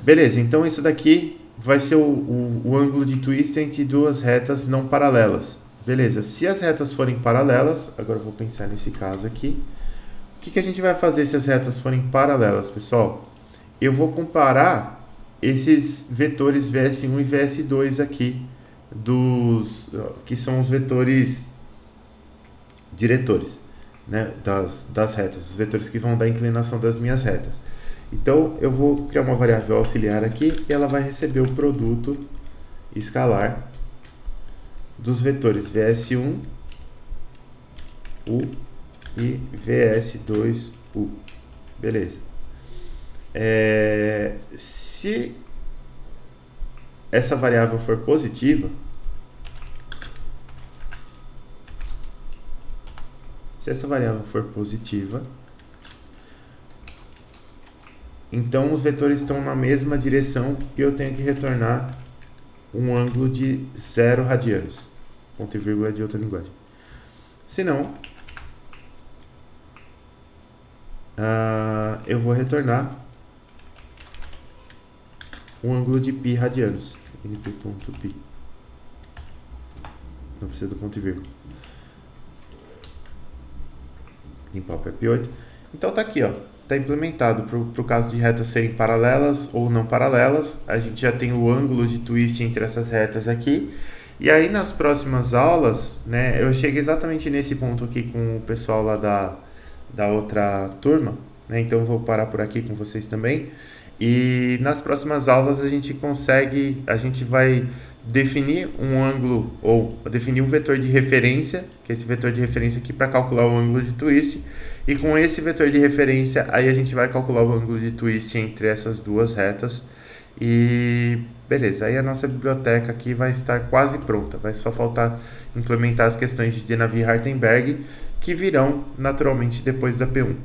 Beleza, então isso daqui vai ser o ângulo de twist entre duas retas não paralelas. Beleza, se as retas forem paralelas, agora eu vou pensar nesse caso aqui. O que a gente vai fazer se as retas forem paralelas, pessoal? Eu vou comparar esses vetores VS1 e VS2 aqui, que são os vetores diretores, né, das retas, os vetores que vão dar a inclinação das minhas retas. Então, eu vou criar uma variável auxiliar aqui e ela vai receber o produto escalar dos vetores VS1 U e VS2U. Beleza. Se essa variável for positiva, então os vetores estão na mesma direção e eu tenho que retornar um ângulo de 0 radianos. Ponto e vírgula é de outra linguagem. Se não, eu vou retornar um ângulo de π radianos. np.π. Não precisa do ponto e vírgula. Limpar o PEP8. Então tá aqui, ó. Tá implementado para o caso de retas serem paralelas ou não paralelas. A gente já tem o ângulo de twist entre essas retas aqui. E aí nas próximas aulas, né, eu cheguei exatamente nesse ponto aqui com o pessoal lá da outra turma, né, então eu vou parar por aqui com vocês também. E nas próximas aulas a gente vai definir um ângulo, ou definir um vetor de referência, que é esse vetor de referência aqui para calcular o ângulo de twist. E com esse vetor de referência, aí a gente vai calcular o ângulo de twist entre essas duas retas. E beleza, aí a nossa biblioteca aqui vai estar quase pronta. Vai só faltar implementar as questões de Navier-Hartenberg, que virão naturalmente depois da P1.